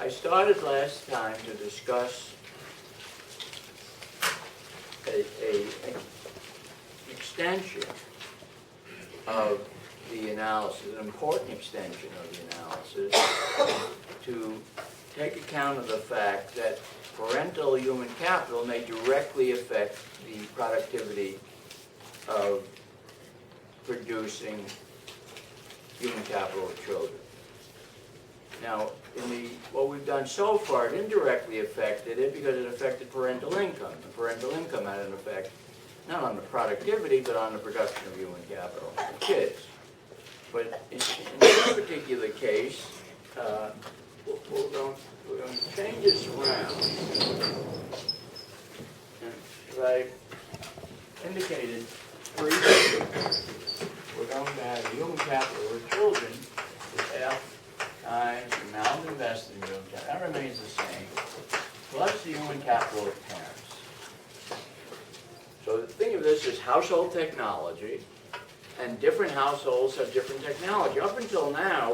I started last time to discuss an extension of the analysis, an important extension of the analysis, to take account of the fact that parental human capital may directly affect the productivity of producing human capital of children. Now, what we've done so far, it indirectly affected it because it affected parental income. The parental income had an effect not on the productivity, but on the production of human capital of kids. But in this particular case, we're going to change this around. And as I indicated briefly, we're going to have human capital of children is F times the amount invested in human capital. That remains the same, plus the human capital of parents. So think of this as household technology, and different households have different technology. Up until now,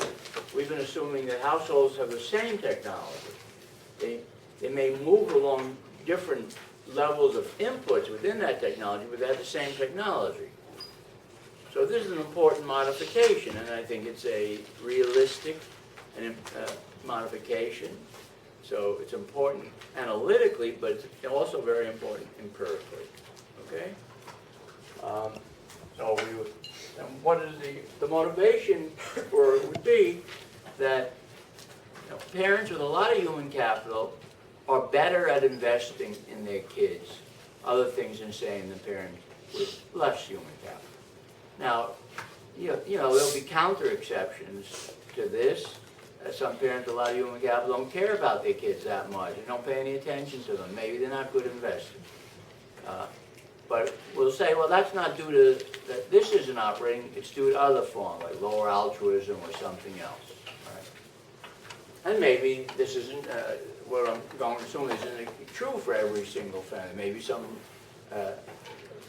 we've been assuming that households have the same technology. They may move along different levels of inputs within that technology, but they have the same technology. So this is an important modification, and I think it's a realistic modification. So it's important analytically, but it's also very important empirically. Okay? So and what is the motivation for it would be that parents with a lot of human capital are better at investing in their kids, other things than saying than parents with less human capital. Now, there'll be counter exceptions to this. Some parents with a lot of human capital don't care about their kids that much and don't pay any attention to them. Maybe they're not good investors. But we'll say, well, that's not due to that this isn't operating, it's due to other forms, like lower altruism or something else. Right? And maybe this isn't, what I'm going to assume isn't true for every single family. Maybe some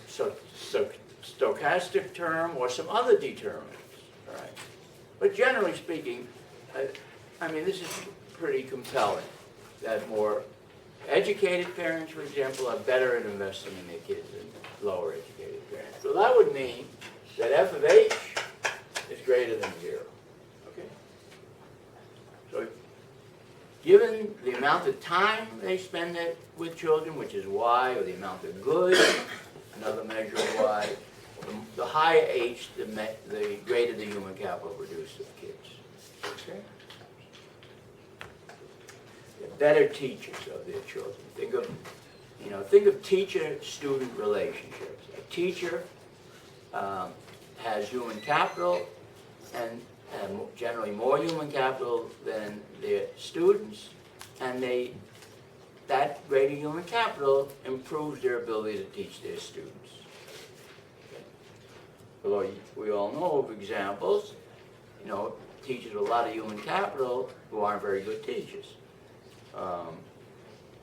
stochastic term or some other determinants. Right? But generally speaking, I mean, this is pretty compelling that more educated parents, for example, are better at investing in their kids than lower educated parents. So that would mean that f of h is greater than 0. Okay? So given the amount of time they spend with children, which is y, or the amount of good, another measure of y, the higher h, the greater the human capital produced of kids. Okay? Better teachers of their children. Think of teacher-student relationships. A teacher has human capital and generally more human capital than their students, and that greater human capital improves their ability to teach their students. Okay. Although we all know of examples, teachers with a lot of human capital who aren't very good teachers.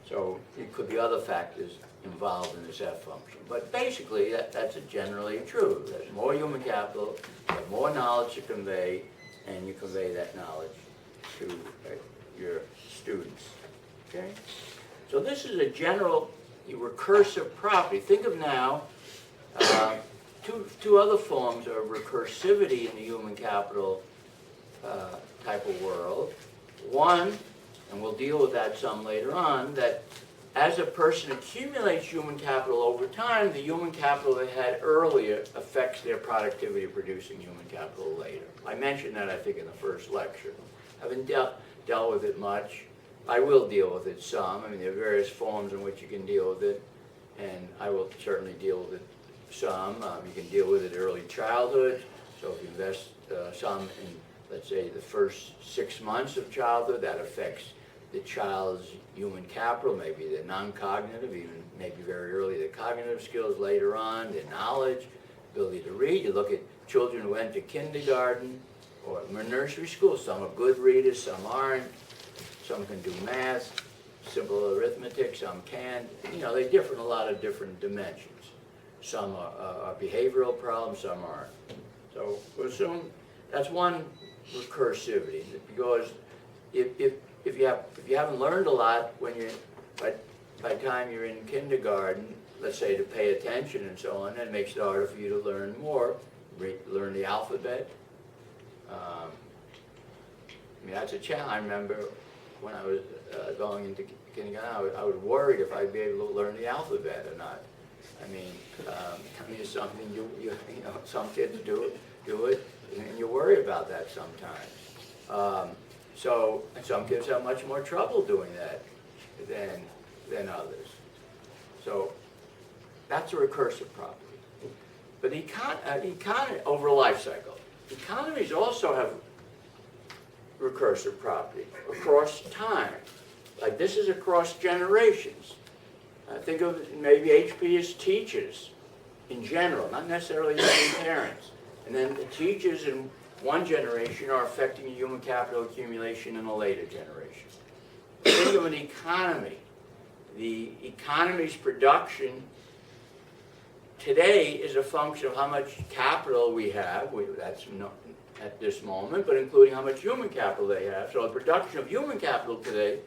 So it could be other factors involved in this F function. But basically, that's generally true. There's more human capital, you have more knowledge to convey, and you convey that knowledge to your students. Okay? So this is a general recursive property. Think of now two other forms of recursivity in the human capital type of world. One, and we'll deal with that some later on, that as a person accumulates human capital over time, the human capital they had earlier affects their productivity of producing human capital later. I mentioned that, I think, in the first lecture. I haven't dealt with it much. I will deal with it some. I mean, there are various forms in which you can deal with it, and I will certainly deal with it some. You can deal with it early childhood, so if you invest some in, let's say, the first 6 months of childhood, that affects the child's human capital, maybe their non-cognitive, even maybe very early their cognitive skills, later on their knowledge, ability to read. You look at children who enter kindergarten or nursery school. Some are good readers, some aren't. Some can do math, simple arithmetic, some can't. They differ in a lot of different dimensions. Some are behavioral problems, some aren't. So we'll assume that's one recursivity, because if you haven't learned a lot when you're by the time you're in kindergarten, let's say, to pay attention and so on, it makes it harder for you to learn more, learn the alphabet. I mean, that's a challenge. I remember when I was going into kindergarten, I was worried if I'd be able to learn the alphabet or not. I mean, it's something you know, some kids do it, and you worry about that sometimes. So, and some kids have much more trouble doing that than others. So, that's a recursive property. But economy over a life cycle, economies also have recursive property across time. Like this is across generations. Think of maybe HP as teachers in general, not necessarily even parents. And then the teachers in one generation are affecting human capital accumulation in a later generation. Think of an economy. The economy's production today is a function of how much capital we have. That's not at this moment, but including how much human capital they have. So the production of human capital today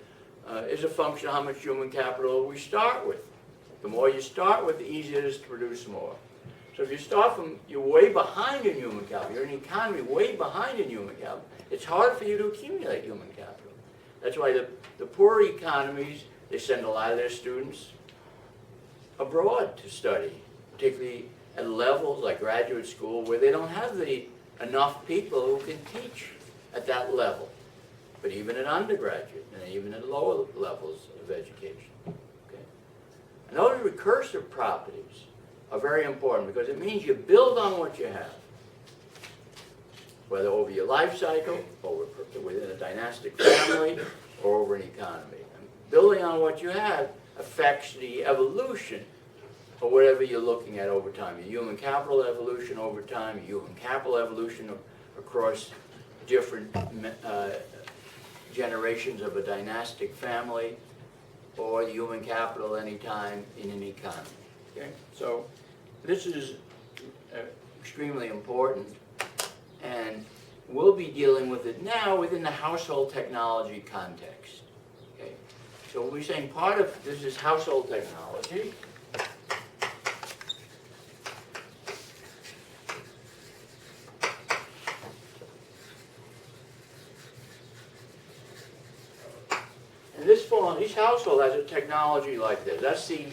is a function of how much human capital we start with. The more you start with, the easier it is to produce more. So if you start from, you're way behind in human capital, you're an economy way behind in human capital, it's hard for you to accumulate human capital. That's why the poor economies, they send a lot of their students abroad to study, particularly at levels like graduate school where they don't have enough people who can teach at that level. But even at undergraduate and even at lower levels of education. Okay? And those recursive properties are very important because it means you build on what you have. Whether over your life cycle, or within a dynastic family, or over an economy. And building on what you have affects the evolution of whatever you're looking at over time. Your human capital evolution over time, your human capital evolution across different generations of a dynastic family, or the human capital anytime in an economy. Okay? So this is extremely important, and we'll be dealing with it now within the household technology context. Okay? So we'll be saying part of this is household technology. Each household has a technology like this. That's the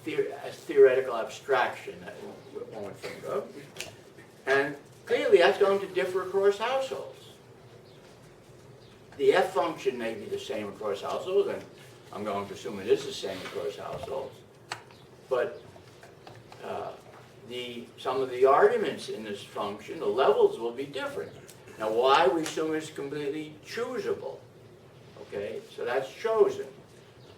theoretical abstraction that one would think of. And clearly that's going to differ across households. The F function may be the same across households, and I'm going to assume it is the same across households. But some of the arguments in this function, the levels will be different. Now why? We assume it's completely choosable. Okay, so that's chosen.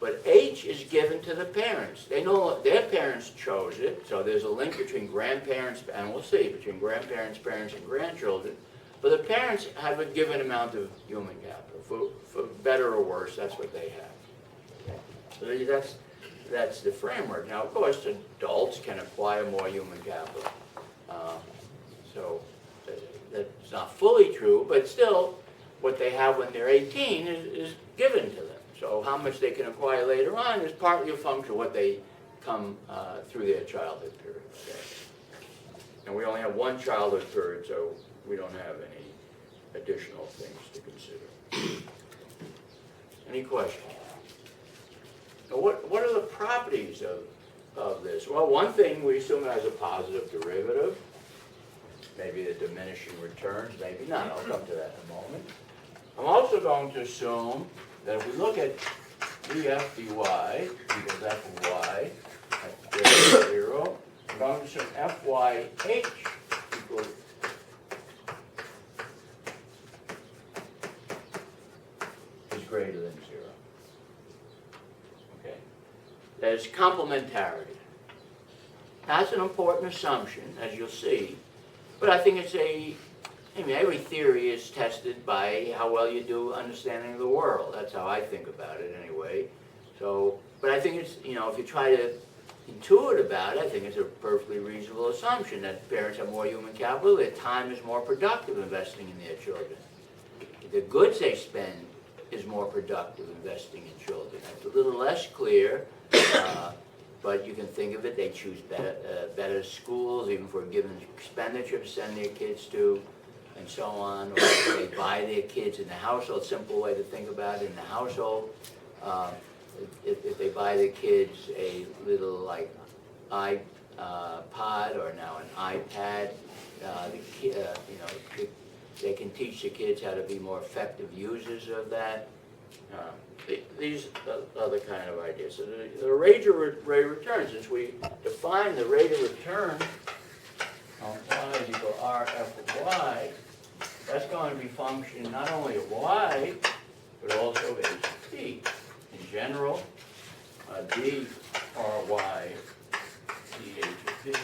But H is given to the parents. They know their parents chose it, so there's a link between grandparents, and we'll see, between grandparents, parents, and grandchildren. But the parents have a given amount of human capital. For better or worse, that's what they have. Okay. So that's the framework. Now, of course, adults can acquire more human capital. So that's not fully true, but still, what they have when they're 18 is given to them. So how much they can acquire later on is partly a function of what they come through their childhood period. Okay? And we only have one childhood period, so we don't have any additional things to consider. Any questions? Now what are the properties of this? Well, one thing, we assume it has a positive derivative. Maybe the diminishing returns, maybe not. I'll come to that in a moment. I'm also going to assume that if we look at df dy equals f of y at 0, I'm going to assume fyh equals is greater than 0. Okay? That is complementarity. That's an important assumption, as you'll see, but I think it's every theory is tested by how well you do understanding the world. That's how I think about it anyway. So, but I think it's, if you try to intuit about it, I think it's a perfectly reasonable assumption that parents have more human capital, their time is more productive investing in their children. The goods they spend is more productive investing in children. It's a little less clear, but you can think of it. They choose better schools, even for a given expenditure to send their kids to, and so on. Or they buy their kids in the household. Simple way to think about it, in the household. If they buy their kids a little like iPod or now an iPad, they can teach the kids how to be more effective users of that. These are the kind of ideas. So the rate of return, since we define the rate of return on y is equal to r f of y, that's going to be function not only of y, but also of h of t. In general, d r y d h of t is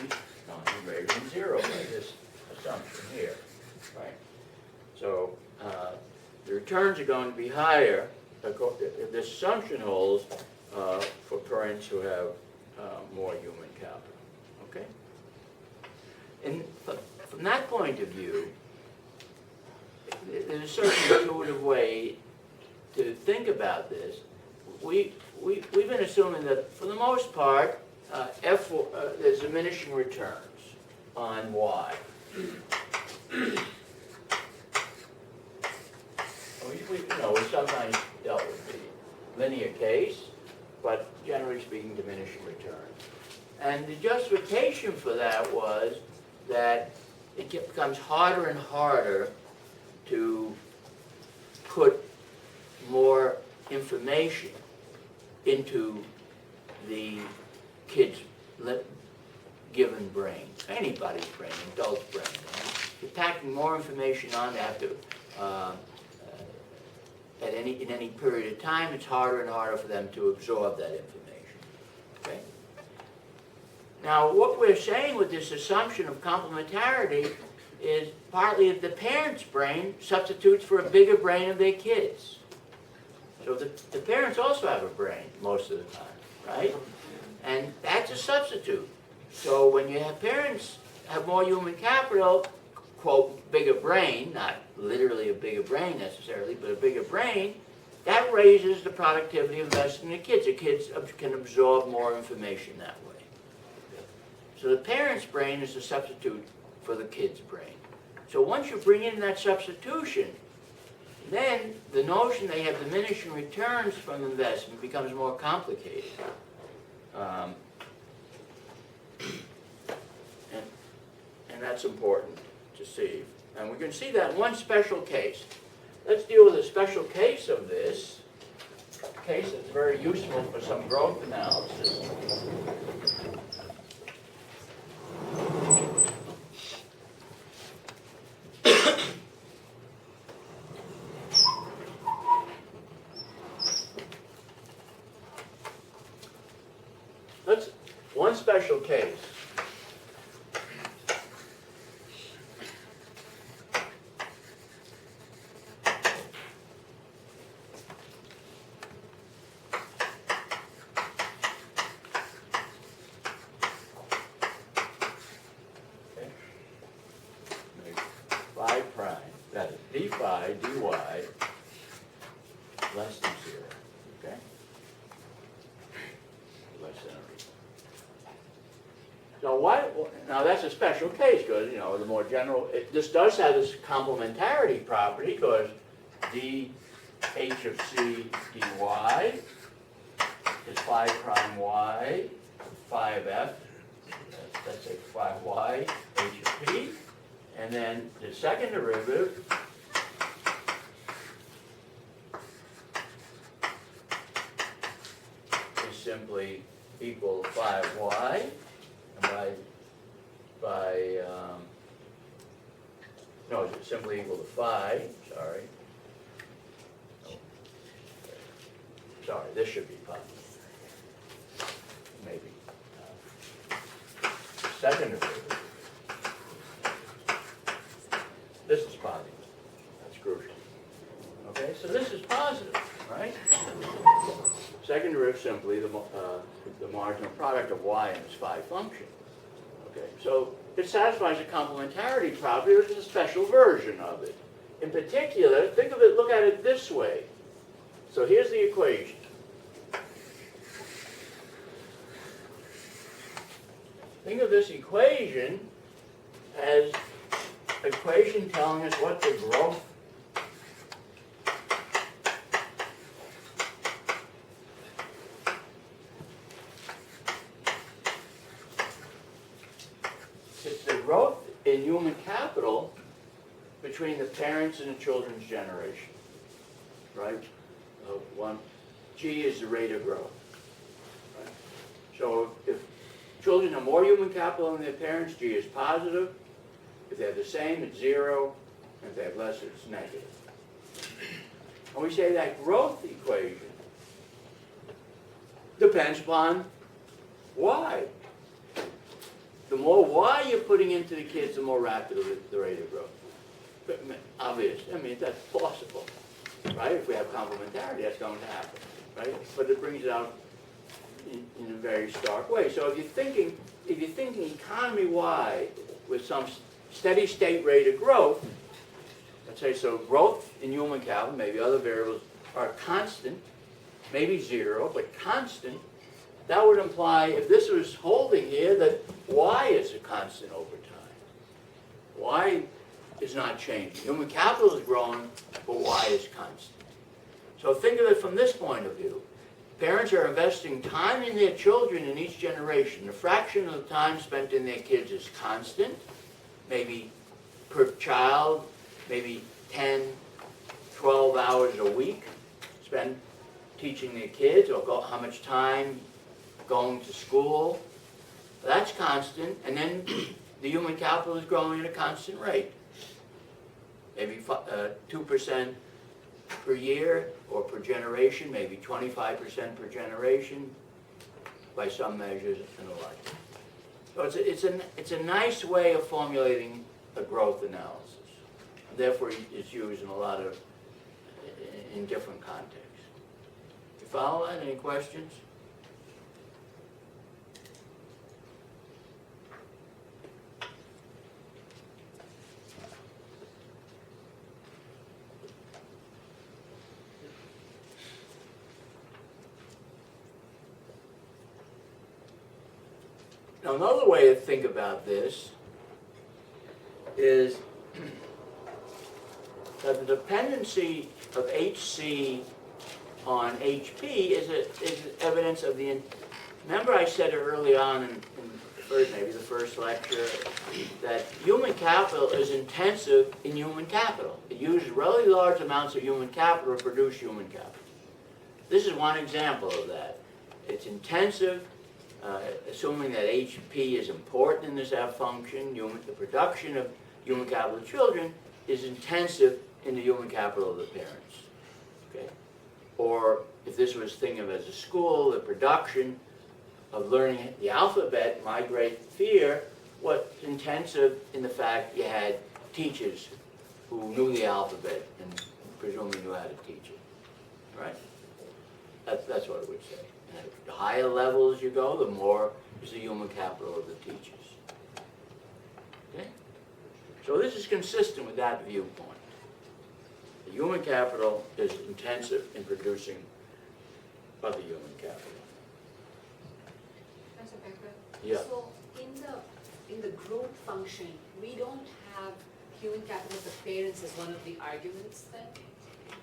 going to be greater than 0 by this assumption here, right? So the returns are going to be higher if this assumption holds for parents who have more human capital, okay? And from that point of view, there's a certain intuitive way to think about this. We've been assuming that for the most part, there's diminishing returns on y. We sometimes dealt with the linear case, but generally speaking, diminishing returns. And the justification for that was that it becomes harder and harder to put more information into the kid's given brain, anybody's brain, adult's brain. You're packing more information on. They have to, in any period of time, it's harder and harder for them to absorb that information. Okay? Now, what we're saying with this assumption of complementarity is partly that the parent's brain substitutes for a bigger brain of their kids. So the parents also have a brain most of the time, right? And that's a substitute. So when you have parents have more human capital, quote, bigger brain, not literally a bigger brain necessarily, but a bigger brain, that raises the productivity of investing in the kids. The kids can absorb more information that way. So the parent's brain is a substitute for the kid's brain. So once you bring in that substitution, then the notion they have diminishing returns from investment becomes more complicated. And that's important to see. And we can see that in one special case. Let's deal with a special case of this, a case that's very useful for some growth analysis. One special case. Okay. Phi prime, that is d phi dy less than 0. Okay? Less than or equal. So now that's a special case because, the more general, this does have this complementarity property because d h of c dy is phi prime y, phi of f, let's say phi y, h of p, and then the second derivative is simply equal to phi of y, and no, it's simply equal to phi, sorry. Sorry, this should be pi. Maybe. Second derivative. This is positive. That's crucial. Okay, so this is positive, right? Second derivative simply the marginal product of y and its phi function. Okay, so it satisfies a complementarity property, which is a special version of it. In particular, think of it, look at it this way. So here's the equation. Think of this equation as an equation telling us what the growth in human capital between the parents and the children's generation, right? G is the rate of growth. Right? So if children have more human capital than their parents, G is positive. If they have the same, it's 0. And if they have less, it's negative. And we say that growth equation depends upon Y. The more Y you're putting into the kids, the more rapid the rate of growth. But, obvious. I mean, that's possible, right? If we have complementarity, that's going to happen, right? But it brings it out in a very stark way. So if you're thinking economy-wide with some steady state rate of growth, let's say so growth in human capital, maybe other variables are constant, maybe 0, but constant. That would imply, if this was holding here, that Y is a constant over time. Y is not changing. Human capital is growing, but Y is constant. So think of it from this point of view. Parents are investing time in their children in each generation. The fraction of the time spent in their kids is constant, maybe per child, maybe 10, 12 hours a week spent teaching their kids, or how much time going to school. That's constant, and then the human capital is growing at a constant rate. Maybe 2% per year or per generation, maybe 25% per generation by some measures and the like. So it's a nice way of formulating a growth analysis. Therefore, it's used in different contexts. You follow that? Any questions? Now, another way to think about this is that the dependency of HC on HP is evidence of the. Remember, I said early on in maybe the first lecture that human capital is intensive in human capital. It uses really large amounts of human capital to produce human capital. This is one example of that. It's intensive. Assuming that HP is important in this F function, the production of human capital of children is intensive in the human capital of the parents. Okay? Or if this was thinking of as a school, the production of learning the alphabet, my great fear, was intensive in the fact you had teachers who knew the alphabet and presumably knew how to teach it. Right? That's what it would say. And the higher levels you go, the more is the human capital of the teachers. Okay? So this is consistent with that viewpoint. The human capital is intensive in producing other human capital. Professor Becker? Yeah. So in the growth function, we don't have human capital of the parents as one of the arguments then?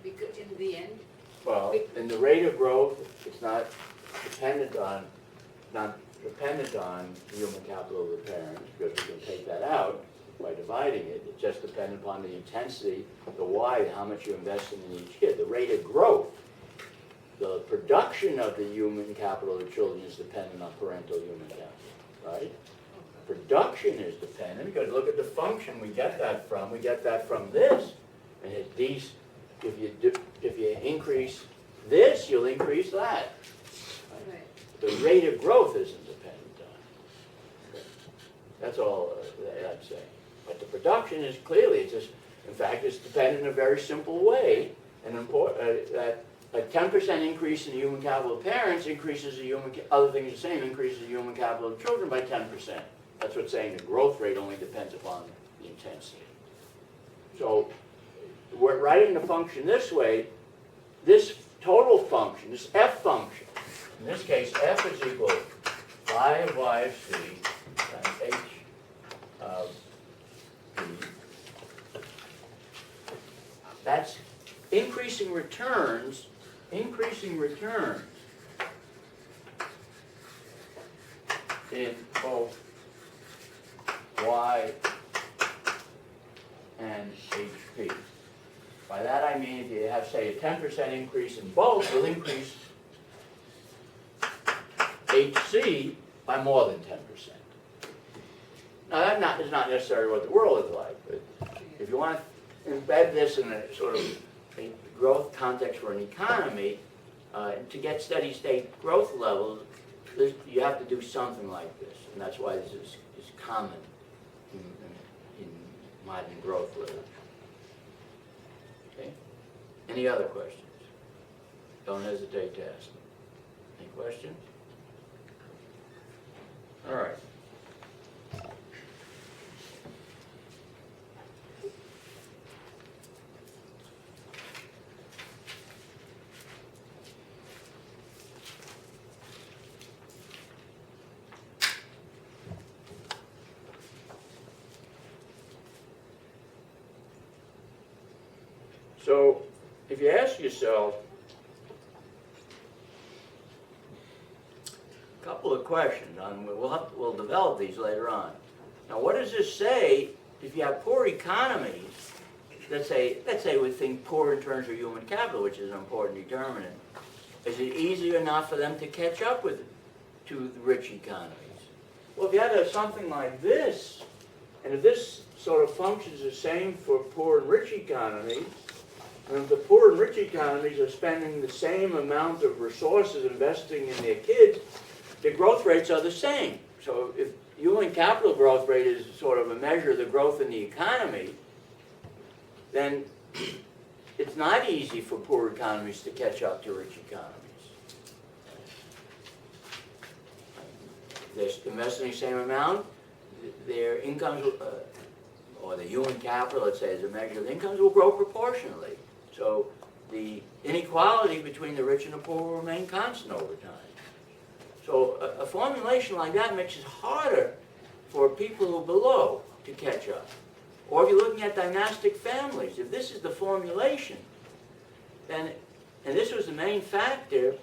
Because in the end, well, in the rate of growth, it's not dependent on the human capital of the parents, because we can take that out by dividing it. It's just dependent upon the intensity, the Y, how much you invest in each kid. The rate of growth, the production of the human capital of the children is dependent on parental human capital, right? Production is dependent, because look at the function we get that from. We get that from this, and these. If you increase this, you'll increase that. Right? The rate of growth isn't dependent on it. That's all I'm saying. But the production is clearly, in fact, it's dependent in a very simple way. And that a 10% increase in the human capital of parents increases the other things the same, increases the human capital of children by 10%. That's what's saying the growth rate only depends upon the intensity. So we're writing the function this way. This total function, this f function, in this case f is equal to phi of y of c times h of b. That's increasing returns in both y and hp. By that I mean if you have, say, a 10% increase in both, you'll increase hc by more than 10%. Now that is not necessarily what the world is like, but if you want to embed this in a sort of a growth context for an economy, to get steady state growth levels, you have to do something like this, and that's why this is common in modern growth literature. Okay? Any other questions? Don't hesitate to ask them. Any questions? All right. So, if you ask yourself a couple of questions, and we'll develop these later on. Now, what does this say if you have poor economies? Let's say we think poor in terms of human capital, which is an important determinant. Is it easy enough for them to catch up to the rich economies? Well, if you had something like this, and if this sort of functions the same for poor and rich economies, and if the poor and rich economies are spending the same amount of resources investing in their kids, the growth rates are the same. So if human capital growth rate is sort of a measure of the growth in the economy, then it's not easy for poor economies to catch up to rich economies. They're investing the same amount, their incomes, or the human capital, let's say, as a measure of incomes, will grow proportionally. So the inequality between the rich and the poor will remain constant over time. So a formulation like that makes it harder for people who are below to catch up. Or if you're looking at dynastic families, if this is the formulation, then, and this was the main factor,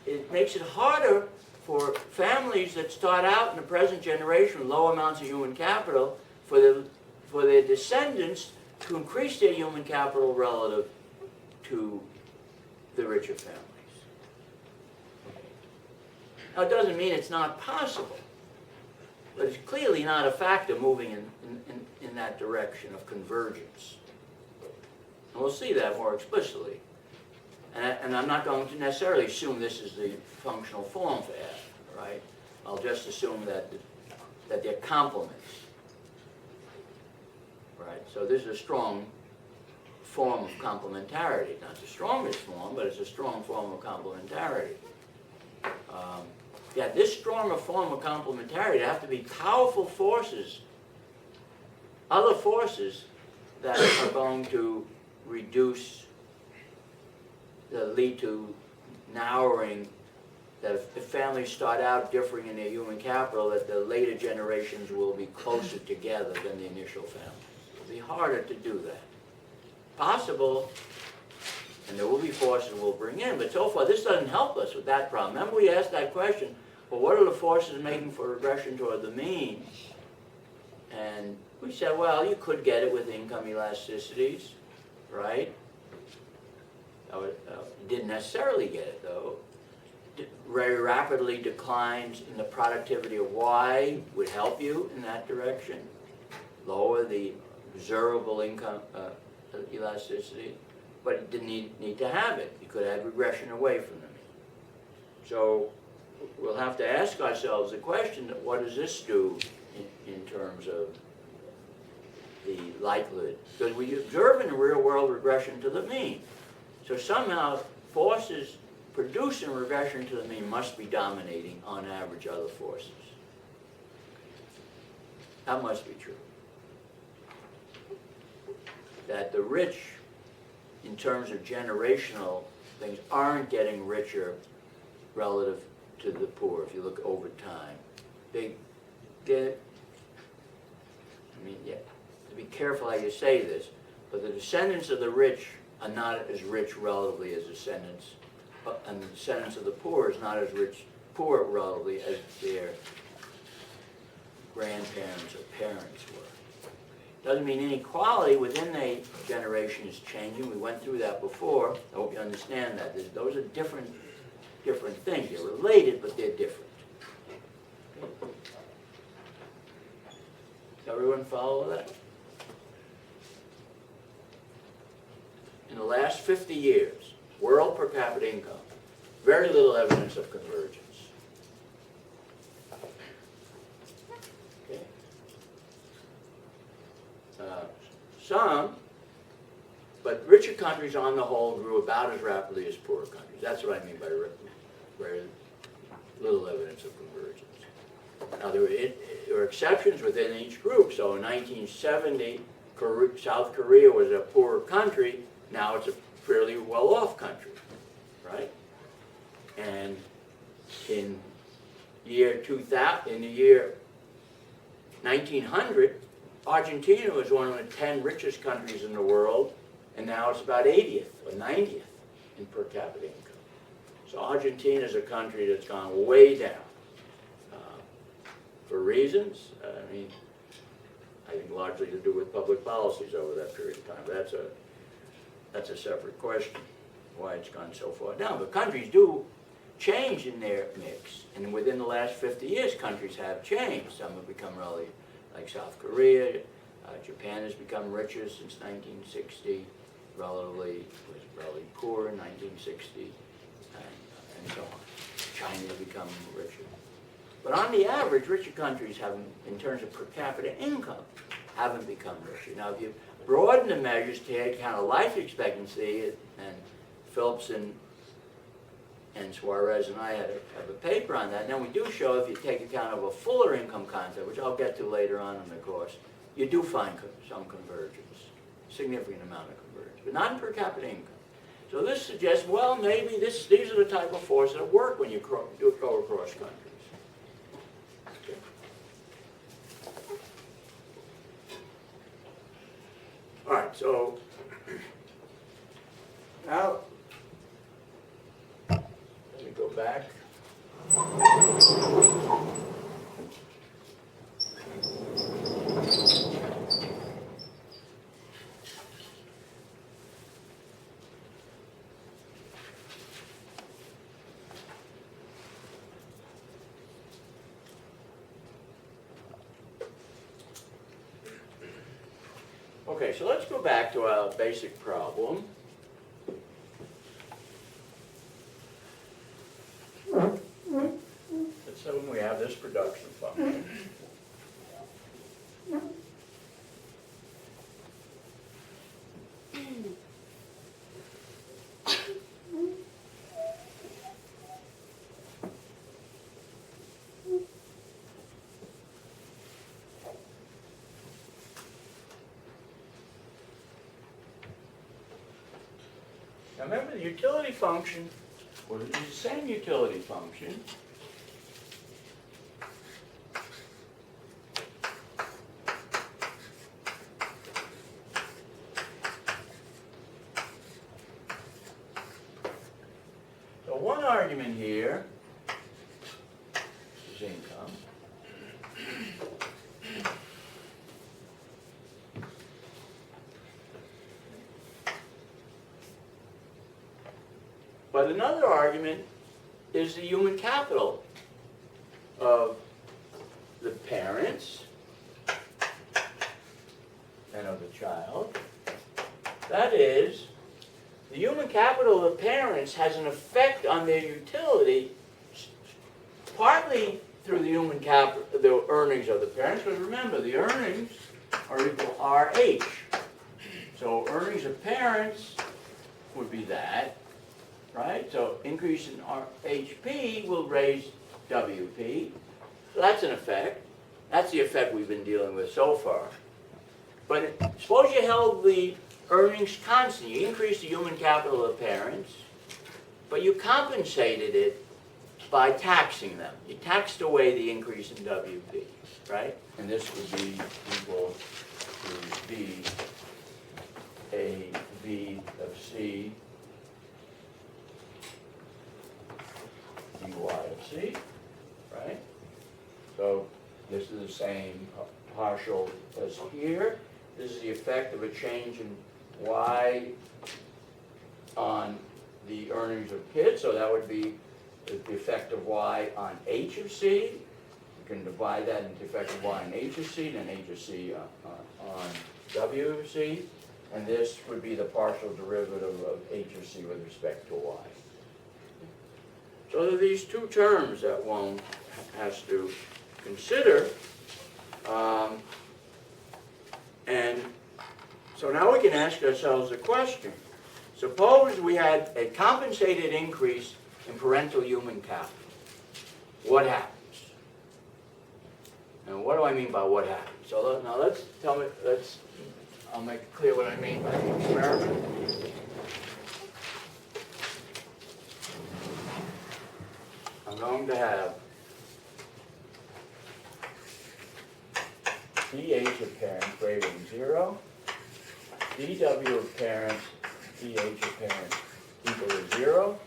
it makes it harder for families that start out in the present generation with low amounts of human capital for their descendants to increase their human capital relative to the richer families. Now, it doesn't mean it's not possible, but it's clearly not a factor moving in that direction of convergence. And we'll see that more explicitly. And I'm not going to necessarily assume this is the functional form for F, right? I'll just assume that they're complements. Right? So this is a strong form of complementarity. Not the strongest form, but it's a strong form of complementarity. Yet this stronger form of complementarity, there have to be powerful forces, other forces that are going to lead to narrowing, that if families start out differing in their human capital, that the later generations will be closer together than the initial families. It'll be harder to do that. Possible, and there will be forces we'll bring in, but so far this doesn't help us with that problem. Remember we asked that question, well, what are the forces making for regression toward the mean? And we said, well, you could get it with income elasticities, right? You didn't necessarily get it, though. Very rapidly declines in the productivity of Y would help you in that direction. Lower the observable income elasticity, but it didn't need to have it. You could have regression away from the mean. So we'll have to ask ourselves the question, what does this do in terms of the likelihood? Because we observe in the real world regression to the mean. So somehow forces producing regression to the mean must be dominating on average other forces. That must be true. That the rich, in terms of generational things aren't getting richer relative to the poor if you look over time. They get, I mean, yeah, to be careful how you say this, but the descendants of the rich are not as rich relatively as descendants, and the descendants of the poor is not as poor relatively as their grandparents or parents were. Doesn't mean inequality within a generation is changing. We went through that before. I hope you understand that. Those are different things. They're related, but they're different. Does everyone follow that? In the last 50 years, world per capita income, very little evidence of convergence. Okay. Some, but richer countries on the whole grew about as rapidly as poorer countries. That's what I mean by very little evidence of convergence. Now there were exceptions within each group. So in 1970, South Korea was a poorer country. Now it's a fairly well-off country, right? And in the year 1900, Argentina was one of the 10 richest countries in the world, and now it's about 80th or 90th in per capita income. So Argentina is a country that's gone way down for reasons. I mean, I think largely to do with public policies over that period of time. But that's a separate question, why it's gone so far down. But countries do change in their mix, and within the last 50 years, countries have changed. Some have become really, like South Korea. Japan has become richer since 1960. Was relatively poor in 1960, and so on. China has become richer. But on the average, richer countries haven't, in terms of per capita income, haven't become richer. Now, if you broaden the measures to take account of life expectancy, and Phillips and Suarez and I have a paper on that, and then we do show if you take account of a fuller income concept, which I'll get to later on in the course, you do find some convergence, significant amount of convergence, but not in per capita income. So this suggests, well, maybe these are the type of forces that work when you go across countries. Okay. All right, so now let me go back. Okay, so let's go back to our basic problem. Let's assume we have this production function. Now remember, the utility function was the same utility function. So one argument here is income. But another argument is the human capital of the parents and of the child. That is, the human capital of the parents has an effect on their utility, partly through the human capital, the earnings of the parents, because remember, the earnings are equal to RH. So earnings of parents would be that. Right? So increase in HP will raise WP. So that's an effect. That's the effect we've been dealing with so far. But suppose you held the earnings constant. You increase the human capital of parents, but you compensated it by taxing them. You taxed away the increase in WP, right? And this would be equal to B, A, V of C, dy of C, right? So this is the same partial as here. This is the effect of a change in y on the earnings of kids, so that would be the effect of y on h of c. You can divide that into the effect of y on h of c, then h of c on w of c, and this would be the partial derivative of h of c with respect to y. So there are these two terms that one has to consider, and so now we can ask ourselves a question. Suppose we had a compensated increase in parental human capital. What happens? And what do I mean by what happens? So now I'll make it clear what I mean by the experiment. I'm going to have dH of parent greater than 0, dW of parent, dH of parent equal to 0,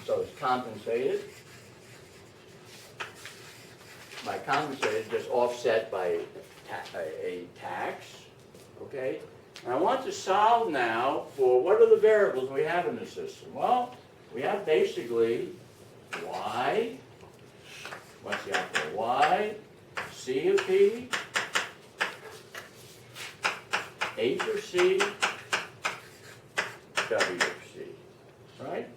so it's compensated. By compensated, just offset by a tax, okay? And I want to solve now for what are the variables we have in the system? Well, we have basically y, what's the output? Y, C of P, H of C, W of C, right?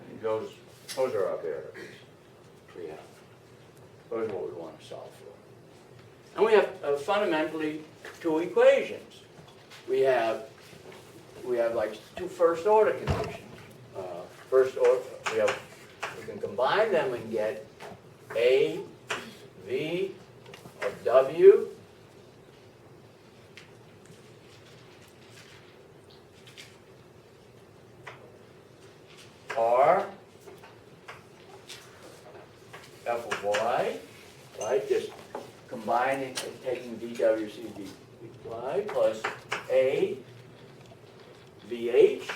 And those are our variables we have. Those are what we want to solve for. And we have fundamentally two equations. We have like two first order conditions. First order, we can combine them and get A, V of W R F of Y, right? Just combining and taking dWc dy plus A VH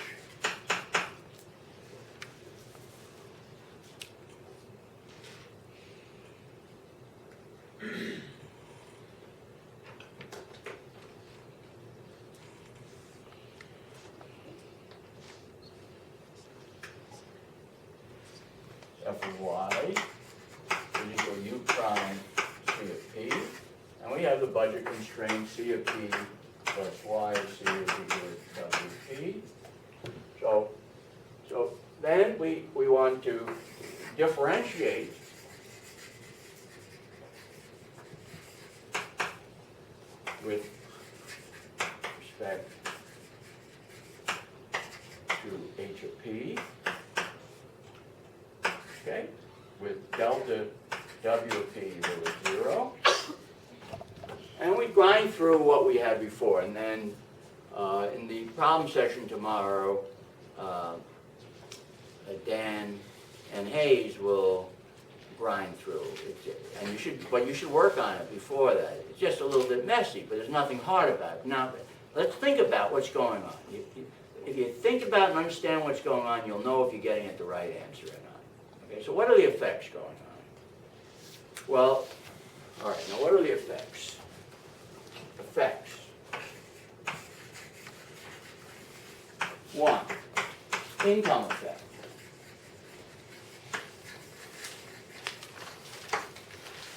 F of Y is equal to U prime C of P. And we have the budget constraint C of P plus Y of C is equal to WP. So then we want to differentiate with respect to H of P. Okay, with delta W of P equal to 0. And we grind through what we had before, and then in the problem session tomorrow, Dan and Hayes will grind through. But you should work on it before that. It's just a little bit messy, but there's nothing hard about it. Now, let's think about what's going on. If you think about and understand what's going on, you'll know if you're getting at the right answer or not. Okay, so what are the effects going on? Well, all right, now what are the effects? Effects. 1, income effect.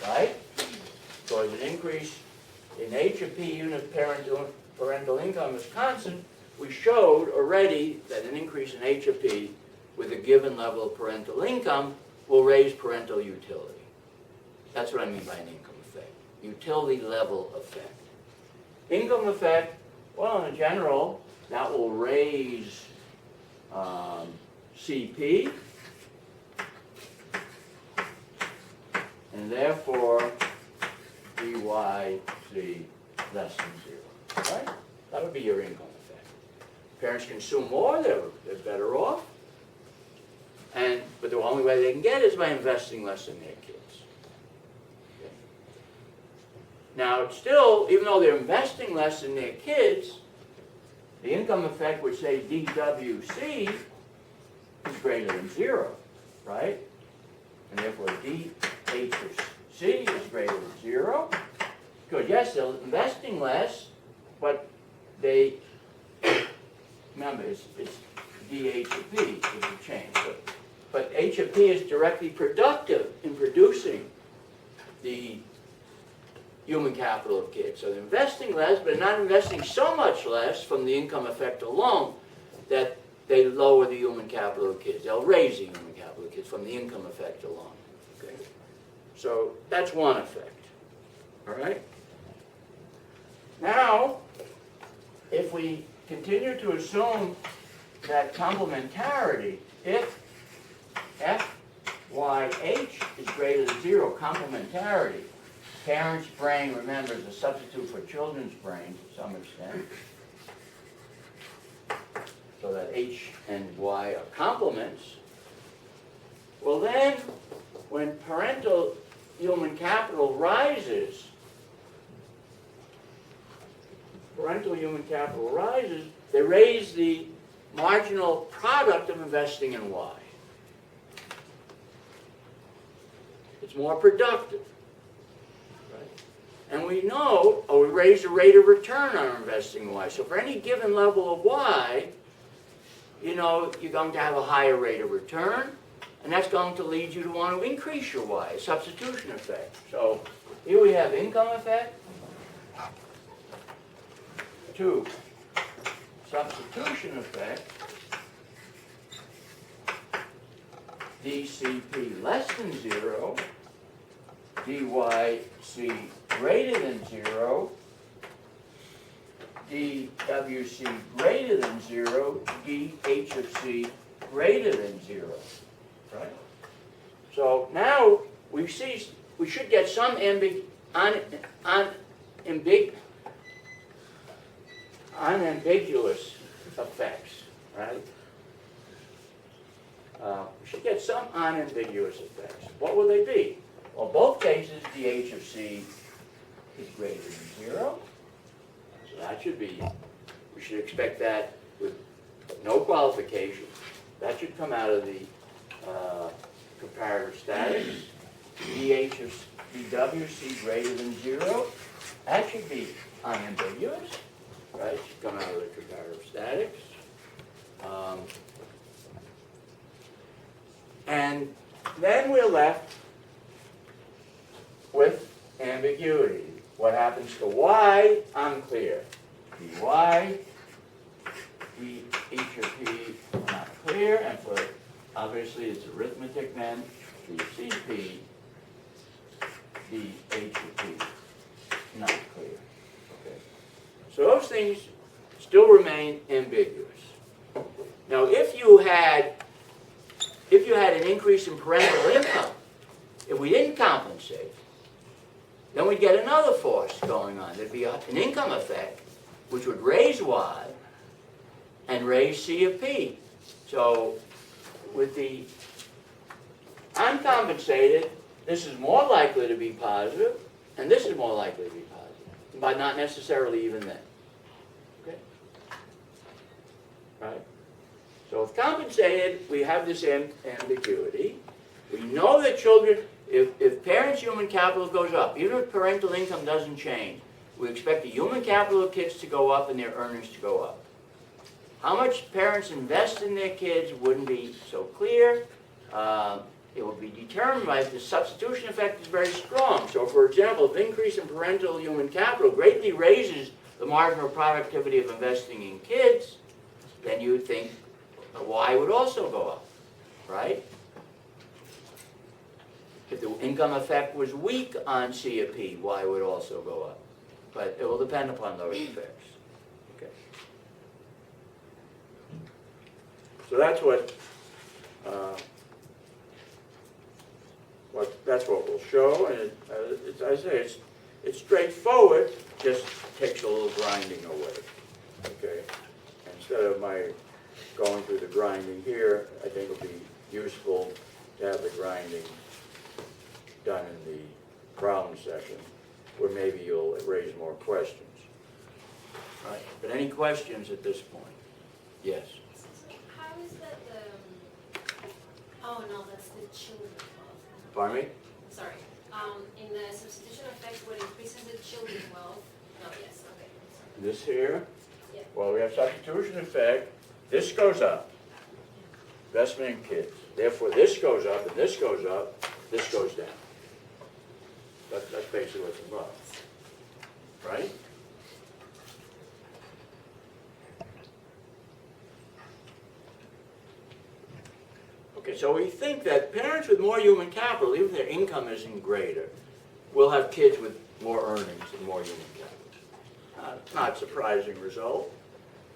Right? So as an increase in H of P unit parental income is constant, we showed already that an increase in H of P with a given level of parental income will raise parental utility. That's what I mean by an income effect. Utility level effect. Income effect, well, in general, that will raise CP, and therefore DYC less than 0, right? That would be your income effect. Parents consume more, they're better off. but the only way they can get it is by investing less in their kids. Okay. Now, still, even though they're investing less in their kids, the income effect would say DWC is greater than 0, right? And therefore DHC is greater than 0. Because yes, they're investing less, but they, remember, it's D, H, and P is a change. But H of P is directly productive in producing the human capital of kids. So they're investing less, but not investing so much less from the income effect alone that they lower the human capital of kids. They'll raise the human capital of kids from the income effect alone. Okay? So that's one effect. All right? Now, if we continue to assume that complementarity, if F, Y, H is greater than 0, complementarity, parent's brain, remember, is a substitute for children's brain to some extent, so that H and Y are complements, well then, when parental human capital rises, they raise the marginal product of investing in Y. It's more productive. Right? And we know, we raise the rate of return on investing in Y. So for any given level of Y, you know, you're going to have a higher rate of return, and that's going to lead you to want to increase your Y, a substitution effect. So here we have income effect. 2, substitution effect, DCP less than 0, DYC greater than 0, DWC greater than 0, DH of C greater than 0, right? So now we see we should get some unambiguous effects, right? We should get some unambiguous effects. What will they be? Well, both cases, DH of C is greater than 0. So that should be, we should expect that with no qualification. That should come out of the comparative statics. DH of DWC greater than 0. That should be unambiguous. Right, it should come out of the comparative statics. And then we're left with ambiguity. What happens to Y? Unclear. dy, each of P not clear, and for obviously it's arithmetic then, the CP, the H of P not clear. Okay. So those things still remain ambiguous. Now if you had an increase in parental income, if we didn't compensate, then we'd get another force going on. There'd be an income effect, which would raise Y and raise C of P. So with the uncompensated, this is more likely to be positive, and this is more likely to be positive, but not necessarily even then. Okay? Right? So with compensated, we have this ambiguity. We know that children, if parents' human capital goes up, even if parental income doesn't change, we expect the human capital of kids to go up and their earnings to go up. How much parents invest in their kids wouldn't be so clear. It will be determined by if the substitution effect is very strong. So for example, if increase in parental human capital greatly raises the marginal productivity of investing in kids, then you would think Y would also go up, right? If the income effect was weak on C of P, Y would also go up. But it will depend upon those effects. Okay. So that's what we'll show, and as I say, it's straightforward. Just takes a little grinding away. Okay. Instead of my going through the grinding here, I think it'll be useful to have the grinding done in the problem session, where maybe you'll raise more questions. Right, but any questions at this point? Yes? So how is that the, oh no, that's the children's wealth. Pardon me? Sorry. In the substitution effect, what increases the children's wealth? No, yes, okay. Sorry. This here? Yeah. Well, we have substitution effect. This goes up. Investment in kids. Therefore, this goes up, and this goes up, this goes down. That's basically what's involved. Right? Okay, so we think that parents with more human capital, even if their income isn't greater, will have kids with more earnings and more human capital. Not a surprising result.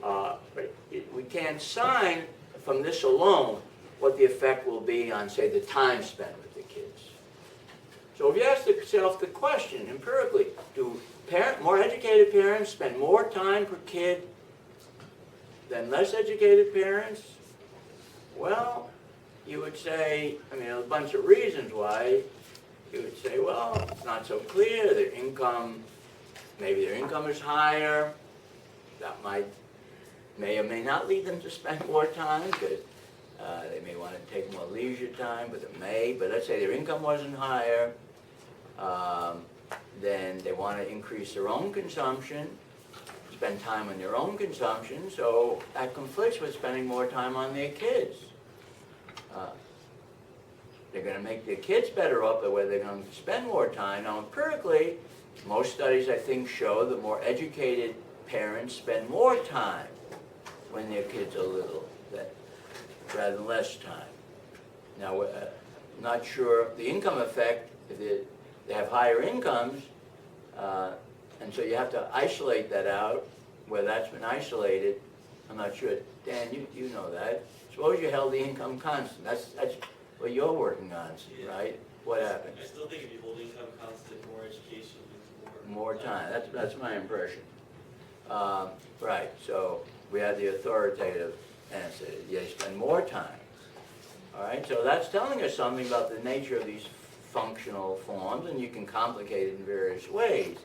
But we can't sign from this alone what the effect will be on, say, the time spent with the kids. So if you ask yourself the question empirically, do more educated parents spend more time per kid than less educated parents? Well, you would say, I mean, a bunch of reasons why. You would say, well, it's not so clear. Their income, maybe their income is higher. That may or may not lead them to spend more time, because they may want to take more leisure time, but it may. But let's say their income wasn't higher, then they want to increase their own consumption, spend time on their own consumption, so that conflicts with spending more time on their kids. They're going to make their kids better off, but whether they're going to spend more time. Now, empirically, most studies, I think, show the more educated parents spend more time when their kids are little, rather than less time. Now, I'm not sure the income effect, if they have higher incomes, and so you have to isolate that out, where that's been isolated. I'm not sure. Dan, you know that. Suppose you held the income constant. That's what you're working on, right? What happens? I still think if you hold income constant, more education means More time. That's my impression. Right. So we have the authoritative answer. You spend more time. All right. So that's telling us something about the nature of these functional forms, and you can complicate it in various ways.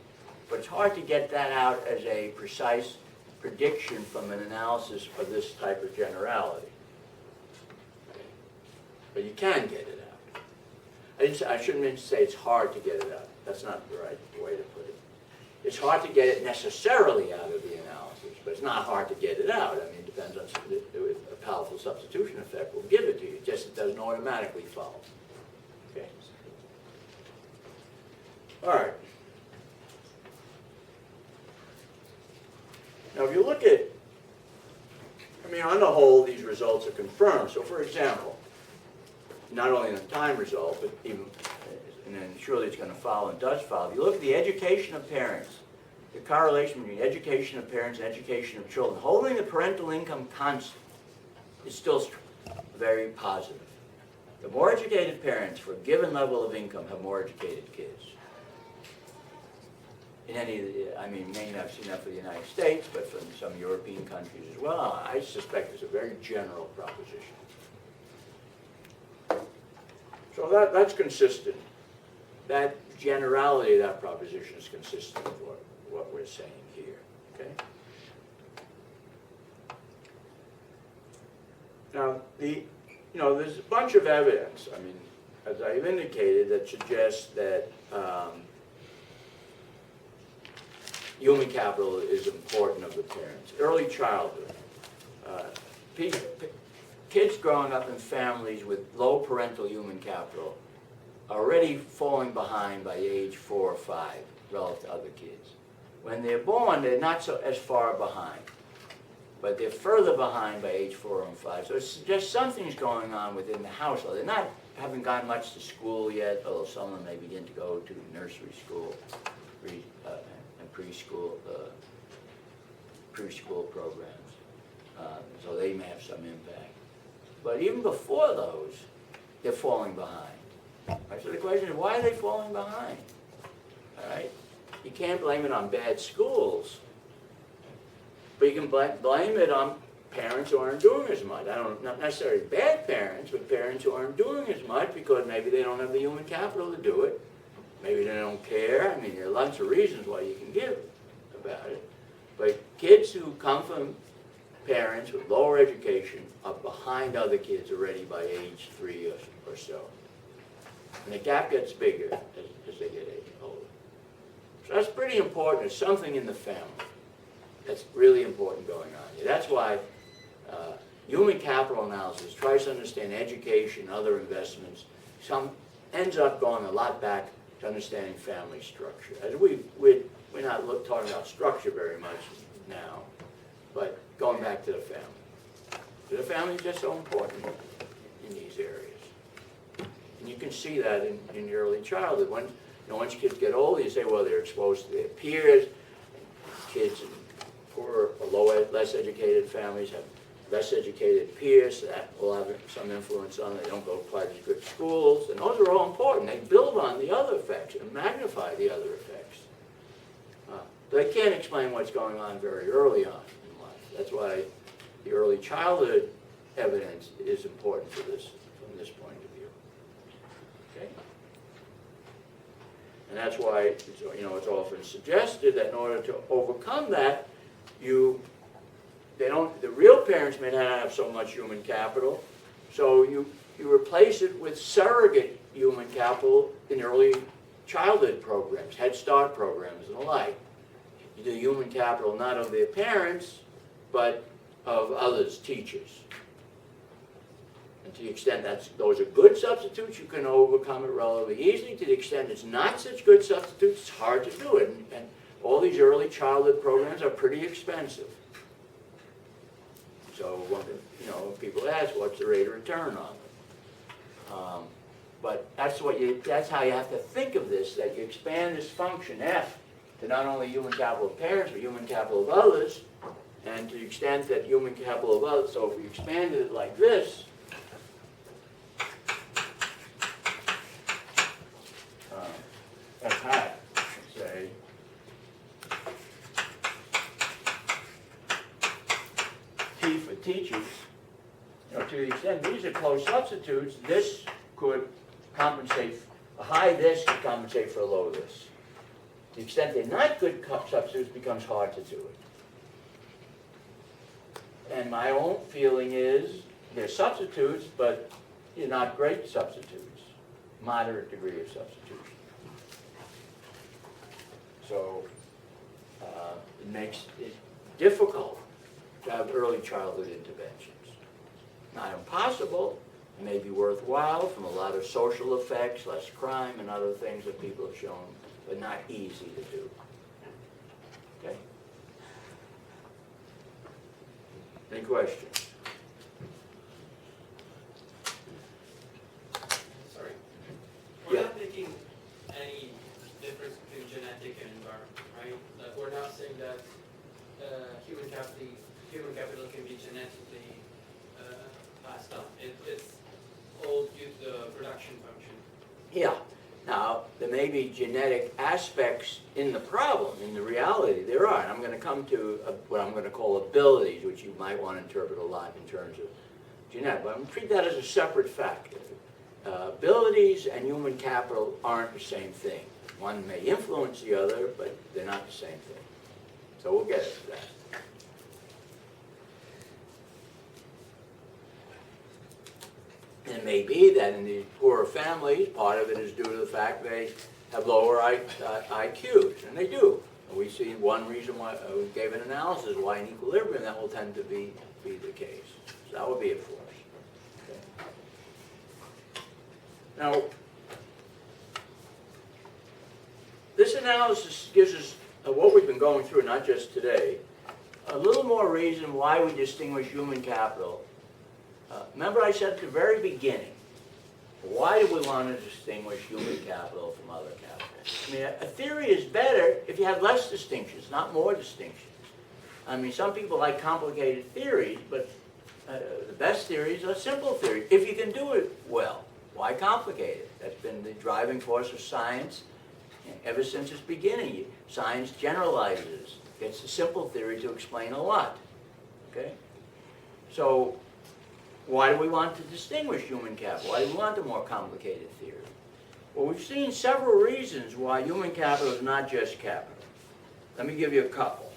But it's hard to get that out as a precise prediction from an analysis of this type of generality. But you can get it out. I shouldn't mean to say it's hard to get it out. That's not the right way to put it. It's hard to get it necessarily out of the analysis, but it's not hard to get it out. I mean, it depends on a powerful substitution effect will give it to you. Just it doesn't automatically follow. Okay. All right. Now, if you look at, I mean, on the whole, these results are confirmed. So, for example, not only the time result, but even, and then surely it's going to follow and does follow. If you look at the education of parents, the correlation between education of parents and education of children, holding the parental income constant is still very positive. The more educated parents for a given level of income have more educated kids. In any, I mean, may not have seen that for the United States, but from some European countries as well. I suspect it's a very general proposition. So that's consistent. That generality of that proposition is consistent with what we're saying here. Okay. Now, there's a bunch of evidence. I mean, as I've indicated, that suggests that human capital is important of the parents. Early childhood. Kids growing up in families with low parental human capital are already falling behind by age 4 or 5 relative to other kids. When they're born, they're not as far behind, but they're further behind by age 4 and 5. So it's just something's going on within the household. They haven't gone much to school yet, although some of them may begin to go to nursery school and preschool programs. So they may have some impact. But even before those, they're falling behind. Right? So the question is, why are they falling behind? All right? You can't blame it on bad schools, but you can blame it on parents who aren't doing as much. Not necessarily bad parents, but parents who aren't doing as much because maybe they don't have the human capital to do it. Maybe they don't care. I mean, there are lots of reasons why you can give about it. But kids who come from parents with lower education are behind other kids already by age 3 or so. And the gap gets bigger as they get older. So that's pretty important. There's something in the family that's really important going on here. That's why human capital analysis tries to understand education, other investments. Some ends up going a lot back to understanding family structure. As we're not talking about structure very much now, but going back to the family. The family is just so important in these areas. And you can see that in the early childhood. Once kids get older, you say, well, they're exposed to their peers. Kids in poorer or less educated families have less educated peers, so that will have some influence on it. They don't go to quite as good schools, and those are all important. They build on the other effects and magnify the other effects. But they can't explain what's going on very early on in life. That's why the early childhood evidence is important for this, from this point of view. Okay? And that's why it's often suggested that in order to overcome that, the real parents may not have so much human capital, so you replace it with surrogate human capital in early childhood programs, Head Start programs and the like. You do human capital not of their parents, but of others, teachers. And to the extent those are good substitutes, you can overcome it relatively easily. To the extent it's not such good substitutes, it's hard to do it. And all these early childhood programs are pretty expensive. So, people ask, what's the rate of return on them? But that's how you have to think of this, that you expand this function F to not only human capital of parents, but human capital of others, and to the extent that human capital of others, so if we expanded it like this, F hat, say, T for teachers, to the extent these are close substitutes, this could compensate, a high this could compensate for a low this. To the extent they're not good substitutes, it becomes hard to do it. And my own feeling is they're substitutes, but they're not great substitutes. Moderate degree of substitution. So it makes it difficult to have early childhood interventions. Not impossible, it may be worthwhile from a lot of social effects, less crime and other things that people have shown, but not easy to do. Okay? Any questions? Sorry. We're Yeah. not making any difference between genetic and environment, right? Like, we're not saying that human capital can be genetically passed on. It's all due to the production function. Yeah. Now, there may be genetic aspects in the problem, in the reality. There are. And I'm going to come to what I'm going to call abilities, which you might want to interpret a lot in terms of genetic. But I'm going to treat that as a separate factor. Abilities and human capital aren't the same thing. One may influence the other, but they're not the same thing. So we'll get to that. It may be that in these poorer families, part of it is due to the fact they have lower IQs, and they do. And we see one reason why, we gave an analysis why in equilibrium that will tend to be the case. So that would be a force. Okay. Now, this analysis gives us what we've been going through, not just today, a little more reason why we distinguish human capital. Remember I said at the very beginning, why do we want to distinguish human capital from other capital? I mean, a theory is better if you have less distinctions, not more distinctions. I mean, some people like complicated theories, but the best theories are simple theories. If you can do it well, why complicate it? That's been the driving force of science ever since its beginning. Science generalizes, gets the simple theory to explain a lot. Okay? So why do we want to distinguish human capital? Why do we want a more complicated theory? Well, we've seen several reasons why human capital is not just capital. Let me give you a couple.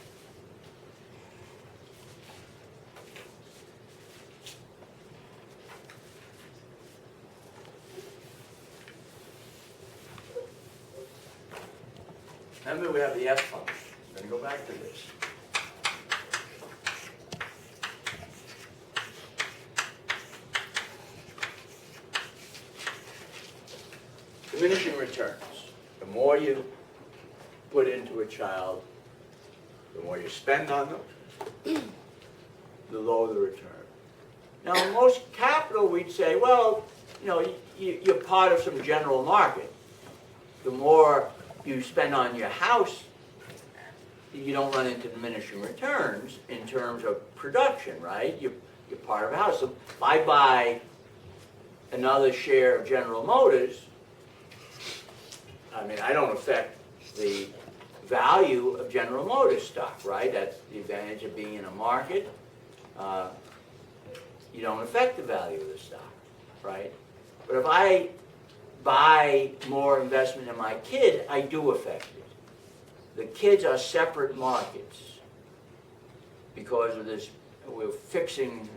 Remember, we have the F function. I'm going to go back to this. Diminishing returns. The more you put into a child, the more you spend on them, the lower the return. Now, in most capital, we'd say, well, you know, you're part of some general market. The more you spend on your house, you don't run into diminishing returns in terms of production, right? You're part of a house. So if I buy another share of General Motors, I mean, I don't affect the value of General Motors stock, right? That's the advantage of being in a market. You don't affect the value of the stock, right? But if I buy more investment in my kid, I do affect it. The kids are separate markets because of this. We're fixing,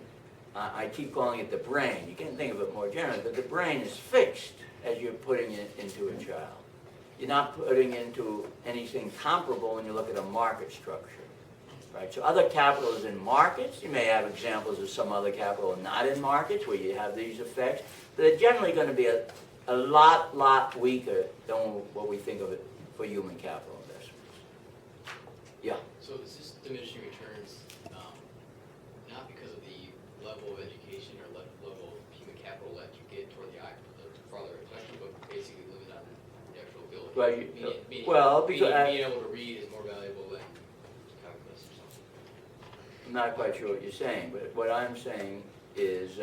I keep calling it the brain. You can think of it more generally, but the brain is fixed as you're putting it into a child. You're not putting into anything comparable when you look at a market structure, right? So other capital is in markets. You may have examples of some other capital not in markets where you have these effects, but they're generally going to be a lot weaker than what we think of it for human capital investments. Yeah? So is this diminishing returns not because of the level of education or level of human capital that you get toward the farther reflection, but basically limited on the actual ability? Well, being able to read is more valuable than calculus or something. I'm not quite sure what you're saying, but what I'm saying is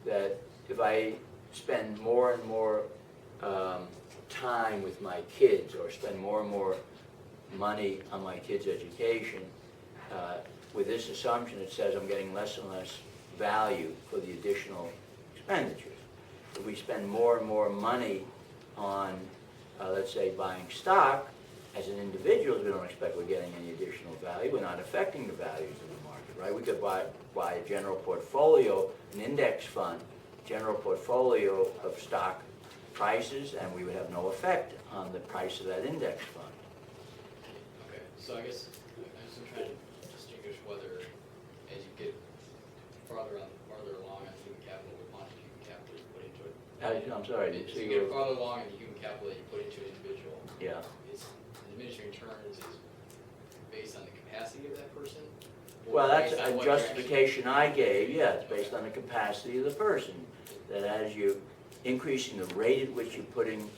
that if I spend more and more time with my kids, or spend more and more money on my kids' education, with this assumption it says I'm getting less and less value for the additional expenditures. If we spend more and more money on, let's say, buying stock, as an individual, we don't expect we're getting any additional value. We're not affecting the values of the market, right? We could buy a general portfolio, an index fund, general portfolio of stock prices, and we would have no effect on the price of that index fund. Okay, so I guess I'm trying to distinguish whether, as you get farther along on human capital, what quantity of human capital you put into it. I'm sorry. As you get farther along in the human capital that you put into an individual, Yeah. is diminishing returns is based on the capacity of that person? Well, that's based on a what you're justification I gave. Yeah, it's based on the capacity of the person. That as you're increasing the rate at which you're putting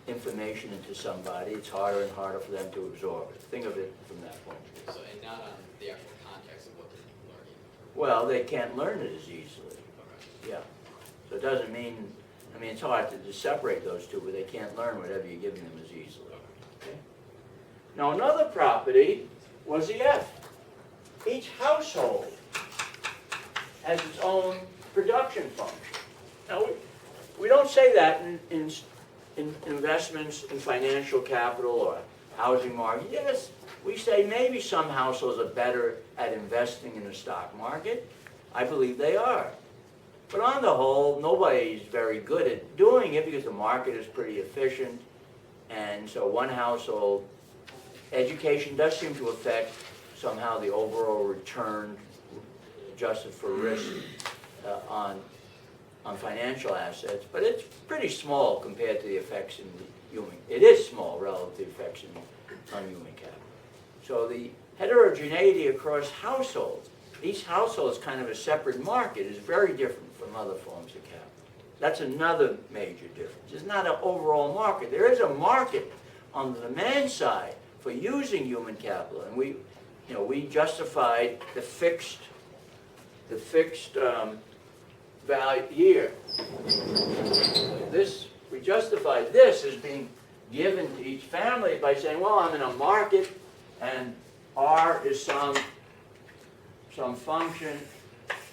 information into somebody, it's harder and harder for them to absorb it. Think of it from that point of view. So, and not on the actual context of what they're learning? Well, they can't learn it as easily. Okay. Yeah. So it doesn't mean, I mean, it's hard to separate those two, but they can't learn whatever you're giving them as easily. Okay? Now, another property was the F. Each household has its own production function. Now, we don't say that in investments in financial capital or housing market. Yes, we say maybe some households are better at investing in the stock market. I believe they are. But on the whole, nobody's very good at doing it because the market is pretty efficient. And so one household, education does seem to affect somehow the overall return adjusted for risk on financial assets, but it's pretty small compared to the effects in the human. It is small relative to the effects on human capital. So the heterogeneity across households, each household is kind of a separate market, is very different from other forms of capital. That's another major difference. It's not an overall market. There is a market on the demand side for using human capital, and we justified the fixed value here. We justified this as being given to each family by saying, well, I'm in a market, and R is some function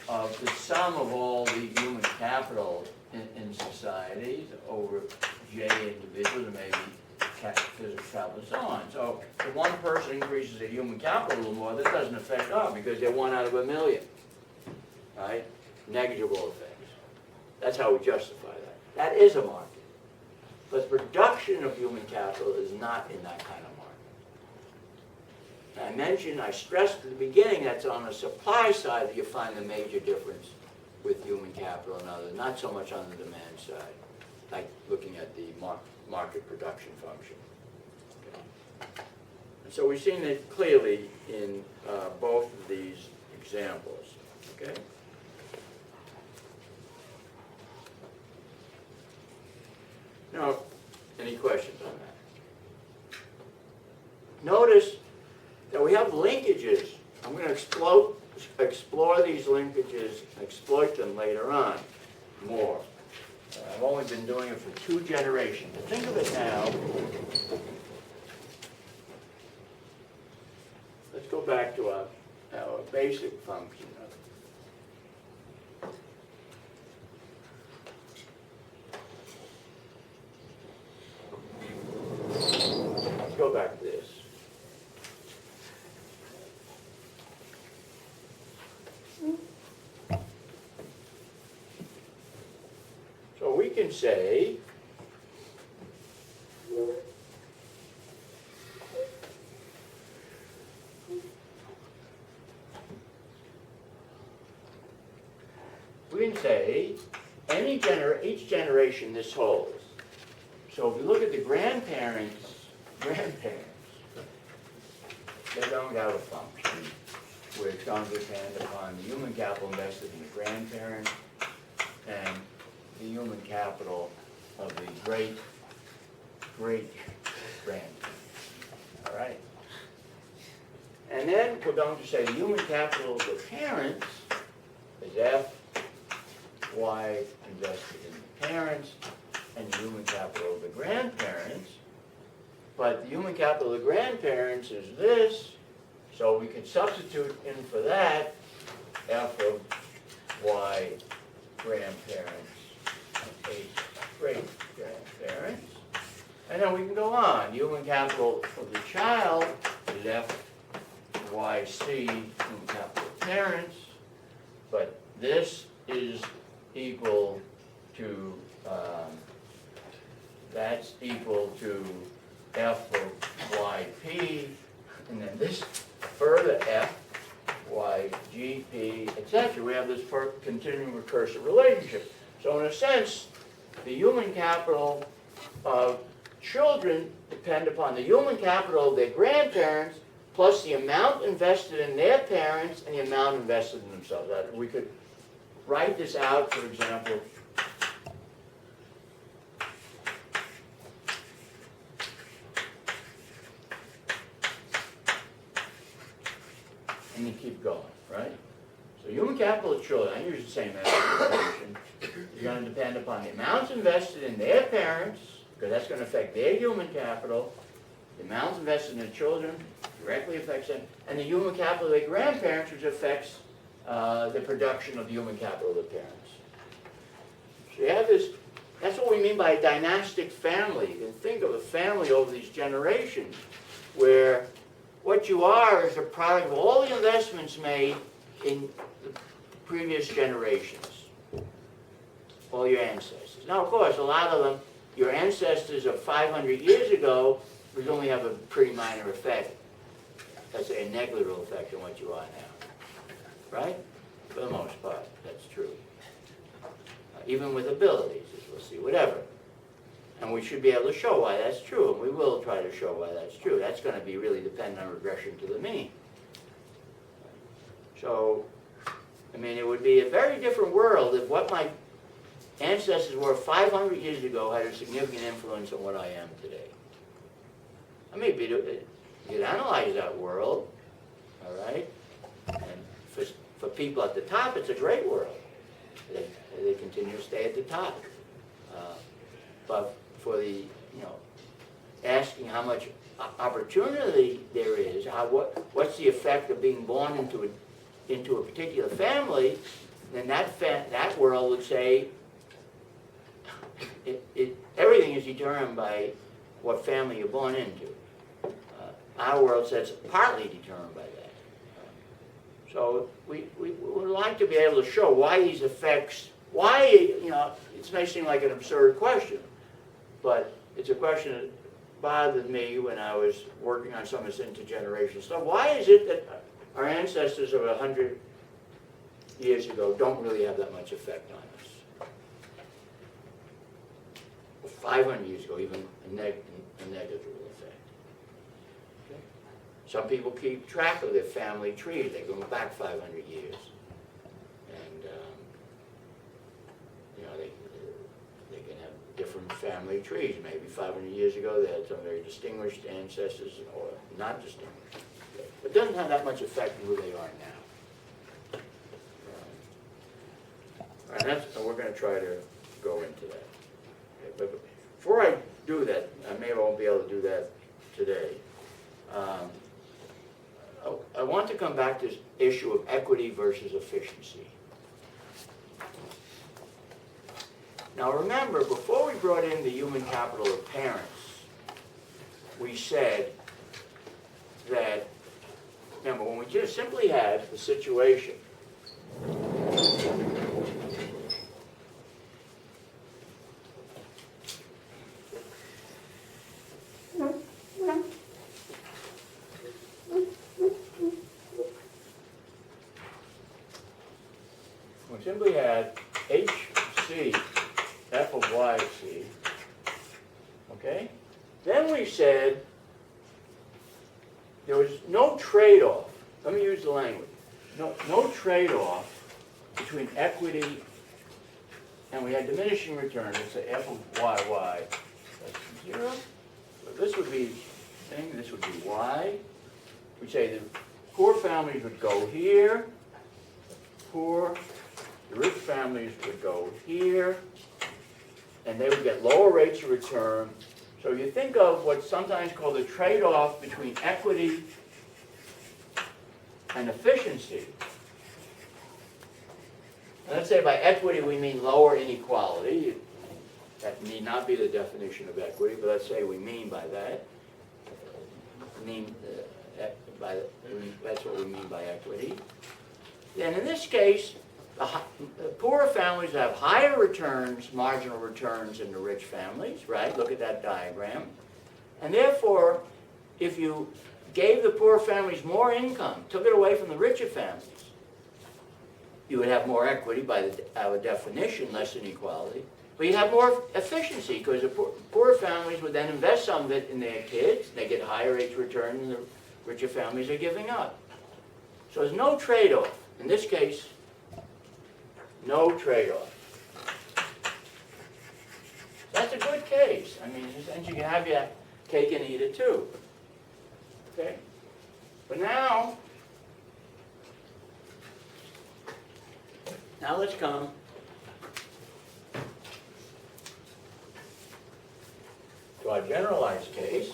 of the sum of all the human capital in societies over J individuals, and maybe physical capital and so on. So if one person increases their human capital a little more, that doesn't affect us because they're 1 out of 1,000,000, right? Negligible effects. That's how we justify that. That is a market. But the production of human capital is not in that kind of market. And I stressed at the beginning that's on the supply side that you find the major difference with human capital and others, not so much on the demand side, like looking at the market production function. Okay. And so we've seen it clearly in both of these examples. Okay. Now, any questions on that? Notice that we have linkages. I'm going to explore these linkages, exploit them later on more. I've only been doing it for 2 generations. But think of it now. Let's go back to our basic function. Let's go back to this. So we can say each generation this holds. So if you look at the grandparents, they don't have a function where it's going to depend upon the human capital invested in the grandparent and the human capital of the great-great-grandparent. All right? And then we're going to say the human capital of the parents is F, Y invested in the parents, and the human capital of the grandparents. But the human capital of the grandparents is this, so we can substitute in for that F of Y grandparents and H great-grandparents. And then we can go on. Human capital of the child is F, Y, C, human capital of parents. But this is equal to, that's equal to F of YP, and then this further F, Y, GP, etc. We have this continuing recursive relationship. So in a sense, the human capital of children depend upon the human capital of their grandparents plus the amount invested in their parents and the amount invested in themselves. We could write this out, for example. And you keep going, right? So human capital of children, I use the same function, is going to depend upon the amounts invested in their parents, because that's going to affect their human capital. The amounts invested in the children directly affects them, and the human capital of their grandparents, which affects the production of the human capital of the parents. So you have this, that's what we mean by a dynastic family. You can think of a family over these generations, where what you are is a product of all the investments made in the previous generations, all your ancestors. Now, of course, a lot of them, your ancestors of 500 years ago, would only have a pretty minor effect. Let's say a negligible effect on what you are now. Right? For the most part, that's true. Even with abilities, as we'll see, whatever. And we should be able to show why that's true, and we will try to show why that's true. That's going to be really dependent on regression to the mean. So, I mean, it would be a very different world if what my ancestors were 500 years ago had a significant influence on what I am today. I mean, you could analyze that world, all right? And for people at the top, it's a great world. They continue to stay at the top. But for the, asking how much opportunity there is, what's the effect of being born into a particular family, then that world would say everything is determined by what family you're born into. Our world says partly determined by that. So we would like to be able to show why these effects, why, it may seem like an absurd question, but it's a question that bothered me when I was working on some of this intergenerational stuff. Why is it that our ancestors of 100 years ago don't really have that much effect on us? Or 500 years ago, even a negligible effect. Okay? Some people keep track of their family trees. They go back 500 years. And, they can have different family trees. Maybe 500 years ago they had some very distinguished ancestors, or not distinguished. Okay? But it doesn't have that much effect on who they are now. And we're going to try to go into that. Okay, but before I do that, I won't be able to do that today. I want to come back to this issue of equity versus efficiency. Now remember, before we brought in the human capital of parents, we said that, remember, when we just simply had the situation simply had HC, f of YC, okay? Then we said there was no trade-off. Let me use the language. No trade-off between equity, and we had diminishing return. Let's say f of YY, that's 0. So this would be thing, this would be Y. We'd say the poor families would go here, the rich families would go here, and they would get lower rates of return. So you think of what's sometimes called the trade-off between equity and efficiency. And let's say by equity we mean lower inequality. That need not be the definition of equity, but let's say we mean by that. That's what we mean by equity. Then in this case, the poorer families have higher returns, marginal returns, than the rich families, right? Look at that diagram. And therefore, if you gave the poor families more income, took it away from the richer families, you would have more equity by our definition, less inequality. But you'd have more efficiency, because the poorer families would then invest some of it in their kids. They get higher rates of return than the richer families are giving up. So there's no trade-off. In this case, no trade-off. That's a good case. I mean, since you can have your cake and eat it too. Okay? But now let's come to our generalized case.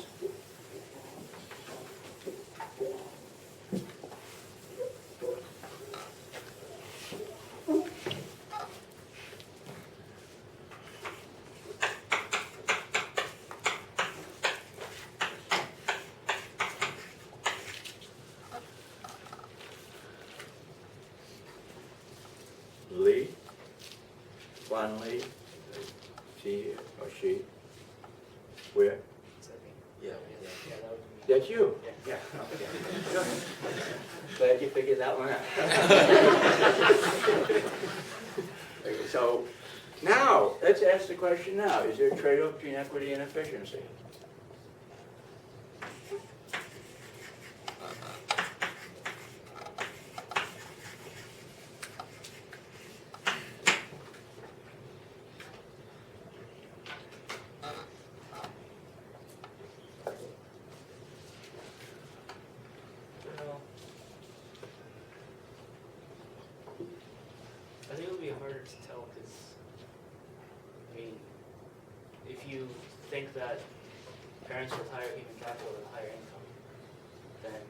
Lee, Juan Lee, she or she, where? Yeah. That's you? Yeah. Okay. Glad you figured that one out. Okay, so now, let's ask the question now. Is there a trade-off between equity and efficiency? I think it'll be harder to tell because, I mean, if you think that parents with higher human capital have higher income, then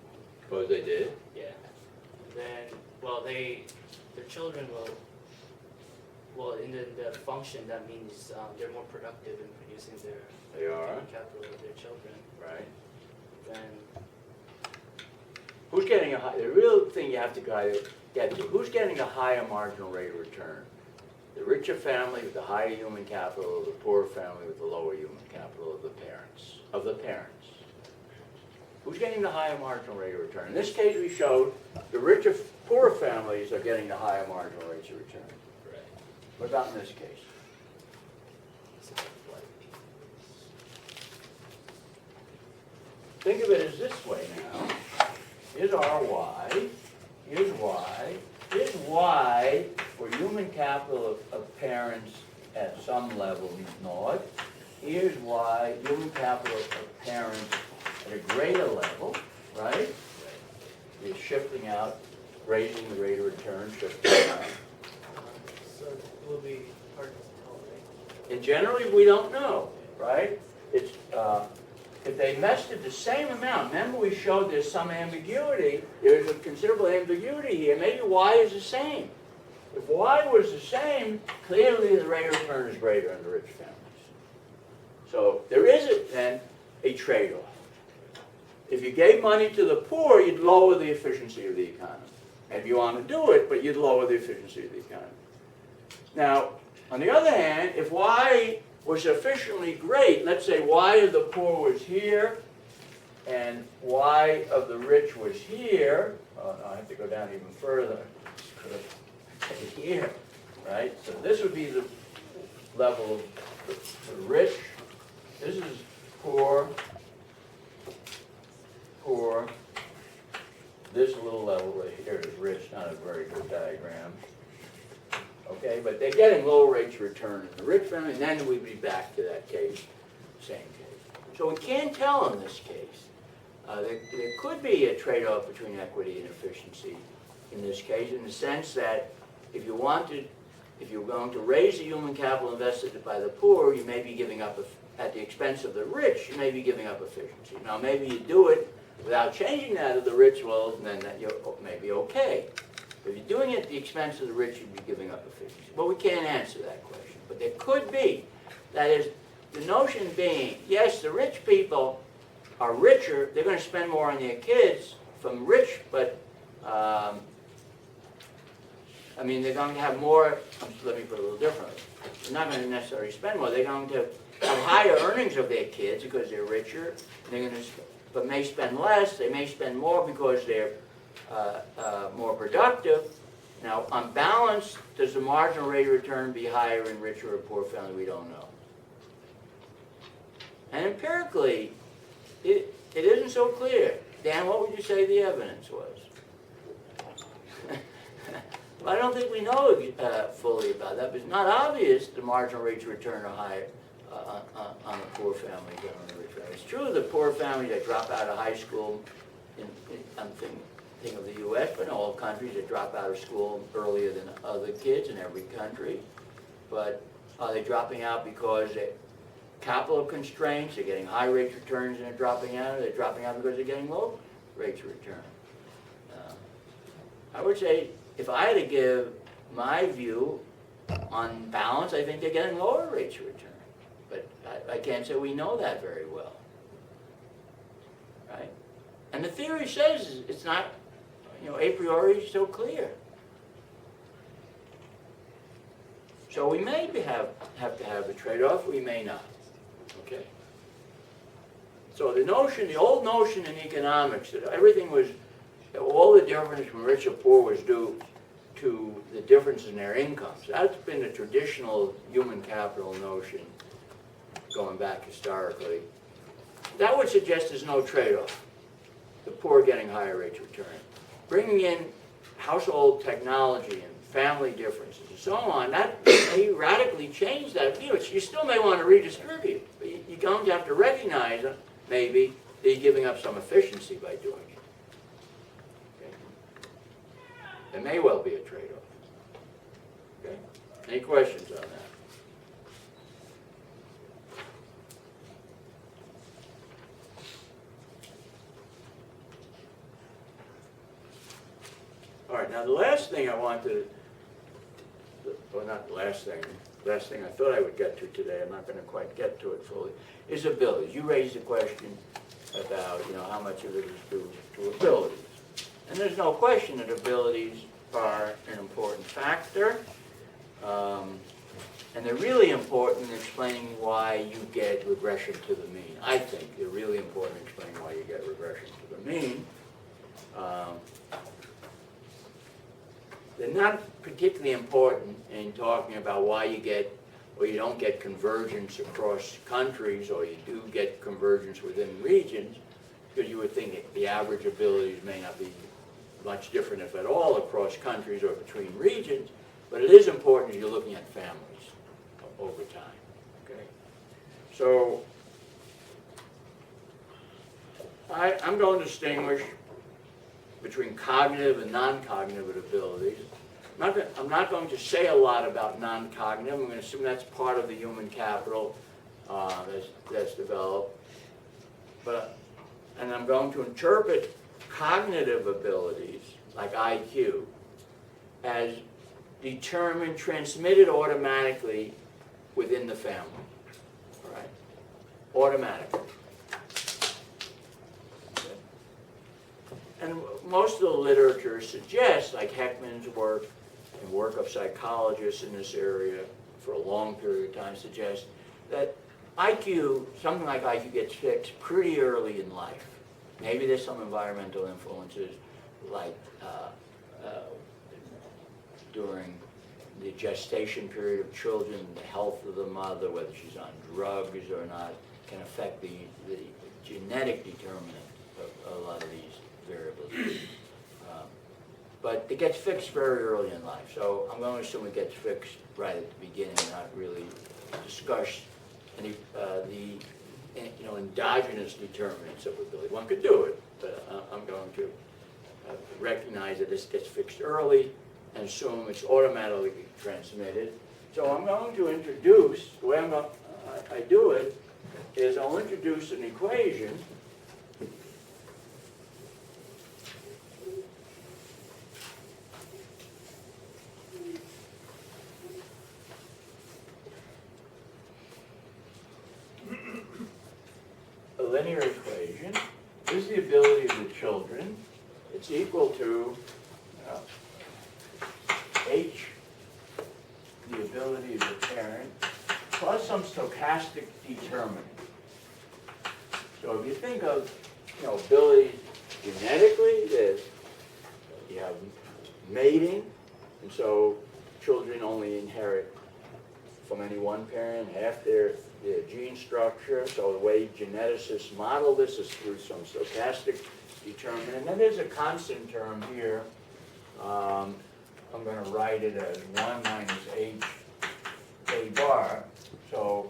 Suppose they did. yeah, then well their children will in the function, that means they're more productive in producing their They are. human capital of their children. Right. Then Who's getting the real thing you have to get to, who's getting a higher marginal rate of return? The richer family with the higher human capital, or the poorer family with the lower human capital of the parents? Who's getting the higher marginal rate of return? In this case, we showed the richer, poorer families are getting the higher marginal rates of return. Right. What about in this case? Think of it as this way now. Here's RY, here's Y, here's Y for human capital of parents at some level is naught. Here's Y, human capital of parents at a greater level, right? You're shifting out, raising the rate of return, shifting out. so it will be hard to tell, right? And generally, we don't know, right? It's, if they invested the same amount, remember we showed there's some ambiguity, there's a considerable ambiguity here, maybe Y is the same. If Y was the same, clearly the rate of return is greater in the rich families. So there is then a trade-off. If you gave money to the poor, you'd lower the efficiency of the economy. Maybe you want to do it, but you'd lower the efficiency of the economy. Now, on the other hand, if Y was sufficiently great, let's say Y of the poor was here, and Y of the rich was here. Oh, no, I have to go down even further. Could have taken it here, right? So this would be the level of the rich. This is poor, poor. This little level right here is rich, not a very good diagram. Okay, but they're getting low rates of return in the rich family, and then we'd be back to that case, same case. So we can't tell in this case. There could be a trade-off between equity and efficiency in this case, in the sense that if you're going to raise the human capital invested by the poor, you may be giving up, at the expense of the rich, you may be giving up efficiency. Now maybe you do it without changing that of the rich, well, then that may be okay. If you're doing it at the expense of the rich, you'd be giving up efficiency. But we can't answer that question. But there could be. That is, the notion being, yes, the rich people are richer, they're going to spend more on their kids from rich, but, I mean, they're going to have more, let me put it a little differently. They're not going to necessarily spend more. They're going to have higher earnings of their kids because they're richer, they're going to, but may spend less. They may spend more because they're more productive. Now, on balance, does the marginal rate of return be higher in richer or poor family? We don't know. And empirically, it isn't so clear. Dan, what would you say the evidence was? Well, I don't think we know fully about that, but it's not obvious the marginal rates of return are higher on a poor family than on a rich family. It's true the poor family that drop out of high school, I'm thinking of the U.S., but in all countries that drop out of school earlier than other kids in every country. But are they dropping out because they're capital constraints, they're getting high rates of returns and they're dropping out, or they're dropping out because they're getting low rates of return? I would say, if I had to give my view, on balance, I think they're getting lower rates of return. But I can't say we know that very well. Right? And the theory says it's not, a priori so clear. So we may have to have a trade-off, we may not. Okay? So the old notion in economics that all the difference from rich or poor was due to the difference in their incomes. That's been a traditional human capital notion going back historically. That would suggest there's no trade-off. The poor getting higher rates of return. Bringing in household technology and family differences and so on, that may radically change that view. You still may want to redistribute, but you're going to have to recognize, maybe, that you're giving up some efficiency by doing it. Okay? There may well be a trade-off. Okay? Any questions on that? All right, now the last thing I wanted to, well, not the last thing I thought I would get to today, I'm not going to quite get to it fully, is abilities. You raised the question about, how much of it is due to abilities. And there's no question that abilities are an important factor. And they're really important in explaining why you get regression to the mean. I think they're really important in explaining why you get regression to the mean. They're not particularly important in talking about why you get or you don't get convergence across countries, or you do get convergence within regions, because you would think the average abilities may not be much different, if at all, across countries or between regions, but it is important if you're looking at families over time. Okay, so I'm going to distinguish between cognitive and non-cognitive abilities. I'm not going to say a lot about non-cognitive. I'm going to assume that's part of the human capital that's developed. And I'm going to interpret cognitive abilities, like IQ, as determined, transmitted automatically within the family. All right? Automatically. Okay. And most of the literature suggests, like Heckman's work and work of psychologists in this area for a long period of time, suggests that IQ, something like IQ, gets fixed pretty early in life. Maybe there's some environmental influences, like during the gestation period of children, the health of the mother, whether she's on drugs or not, can affect the genetic determinant of a lot of these variables. But it gets fixed very early in life, so I'm going to assume it gets fixed right at the beginning, not really discuss any endogenous determinants of ability. One could do it, but I'm going to recognize that this gets fixed early and assume it's automatically transmitted. So I'm going to introduce, the way I do it is I'll introduce an equation a linear equation. This is the ability of the children. It's equal to H, the ability of the parent, plus some stochastic determinant. So if you think of abilities genetically, you have mating, and so children only inherit from any one parent half their gene structure. So the way geneticists model this is through some stochastic determinant. And then there's a constant term here. I'm going to write it as 1 minus H A bar. So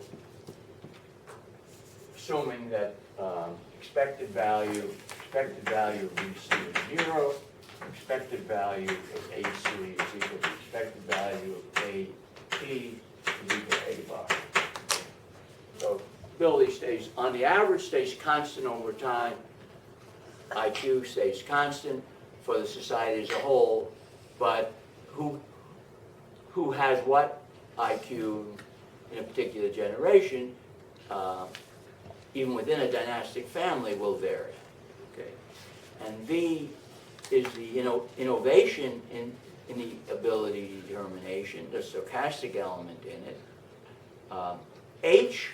assuming that expected value of BC is 0, expected value of AC is equal to expected value of AT is equal to A bar. So ability stays, on the average, stays constant over time. IQ stays constant for the society as a whole, but who has what IQ in a particular generation, even within a dynastic family, will vary. Okay, and V is the innovation in the ability determination, the stochastic element in it. H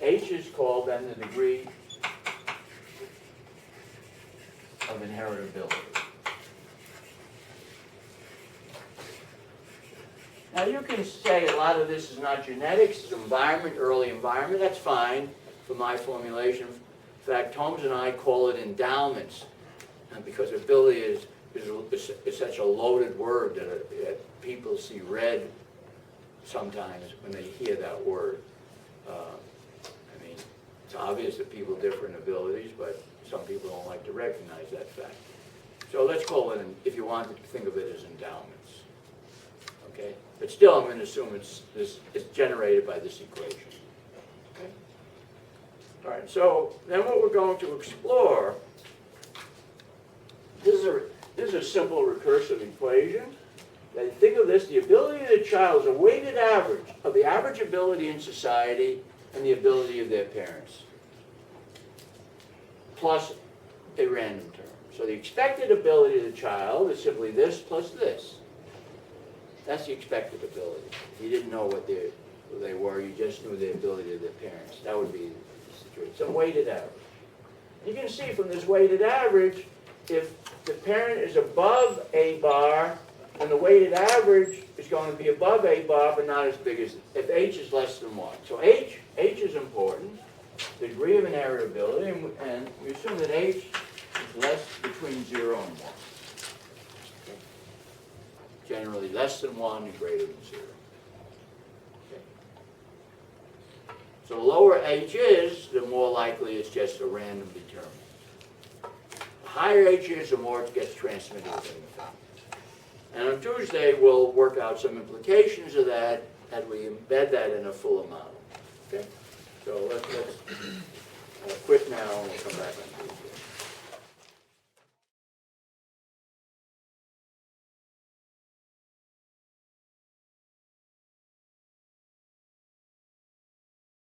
is called then the degree of inheritability. Now you can say a lot of this is not genetics, it's environment, early environment. That's fine for my formulation. In fact, Holmes and I call it endowments, because ability is such a loaded word that people see red sometimes when they hear that word. I mean, it's obvious that people have different abilities, but some people don't like to recognize that fact. So let's call it, if you want to think of it as endowments. Okay? But still, I'm going to assume it's generated by this equation. Okay? All right, so then what we're going to explore, this is a simple recursive equation. Think of this, the ability of the child is a weighted average of the average ability in society and the ability of their parents, plus a random term. So the expected ability of the child is simply this plus this. That's the expected ability. You didn't know what they were, you just knew the ability of their parents. That would be the situation. It's a weighted average. You can see from this weighted average, if the parent is above A bar, then the weighted average is going to be above A bar, but not as big as, if H is less than 1. So H is important, the degree of inheritability, and we assume that H is less between 0 and 1. Okay. Generally less than 1 and greater than 0. Okay. So the lower H is, the more likely it's just a random determinant. The higher H is, the more it gets transmitted within the family. And on Tuesday, we'll work out some implications of that as we embed that in a fuller model. Okay? So let's quit now and we'll come back on Tuesday.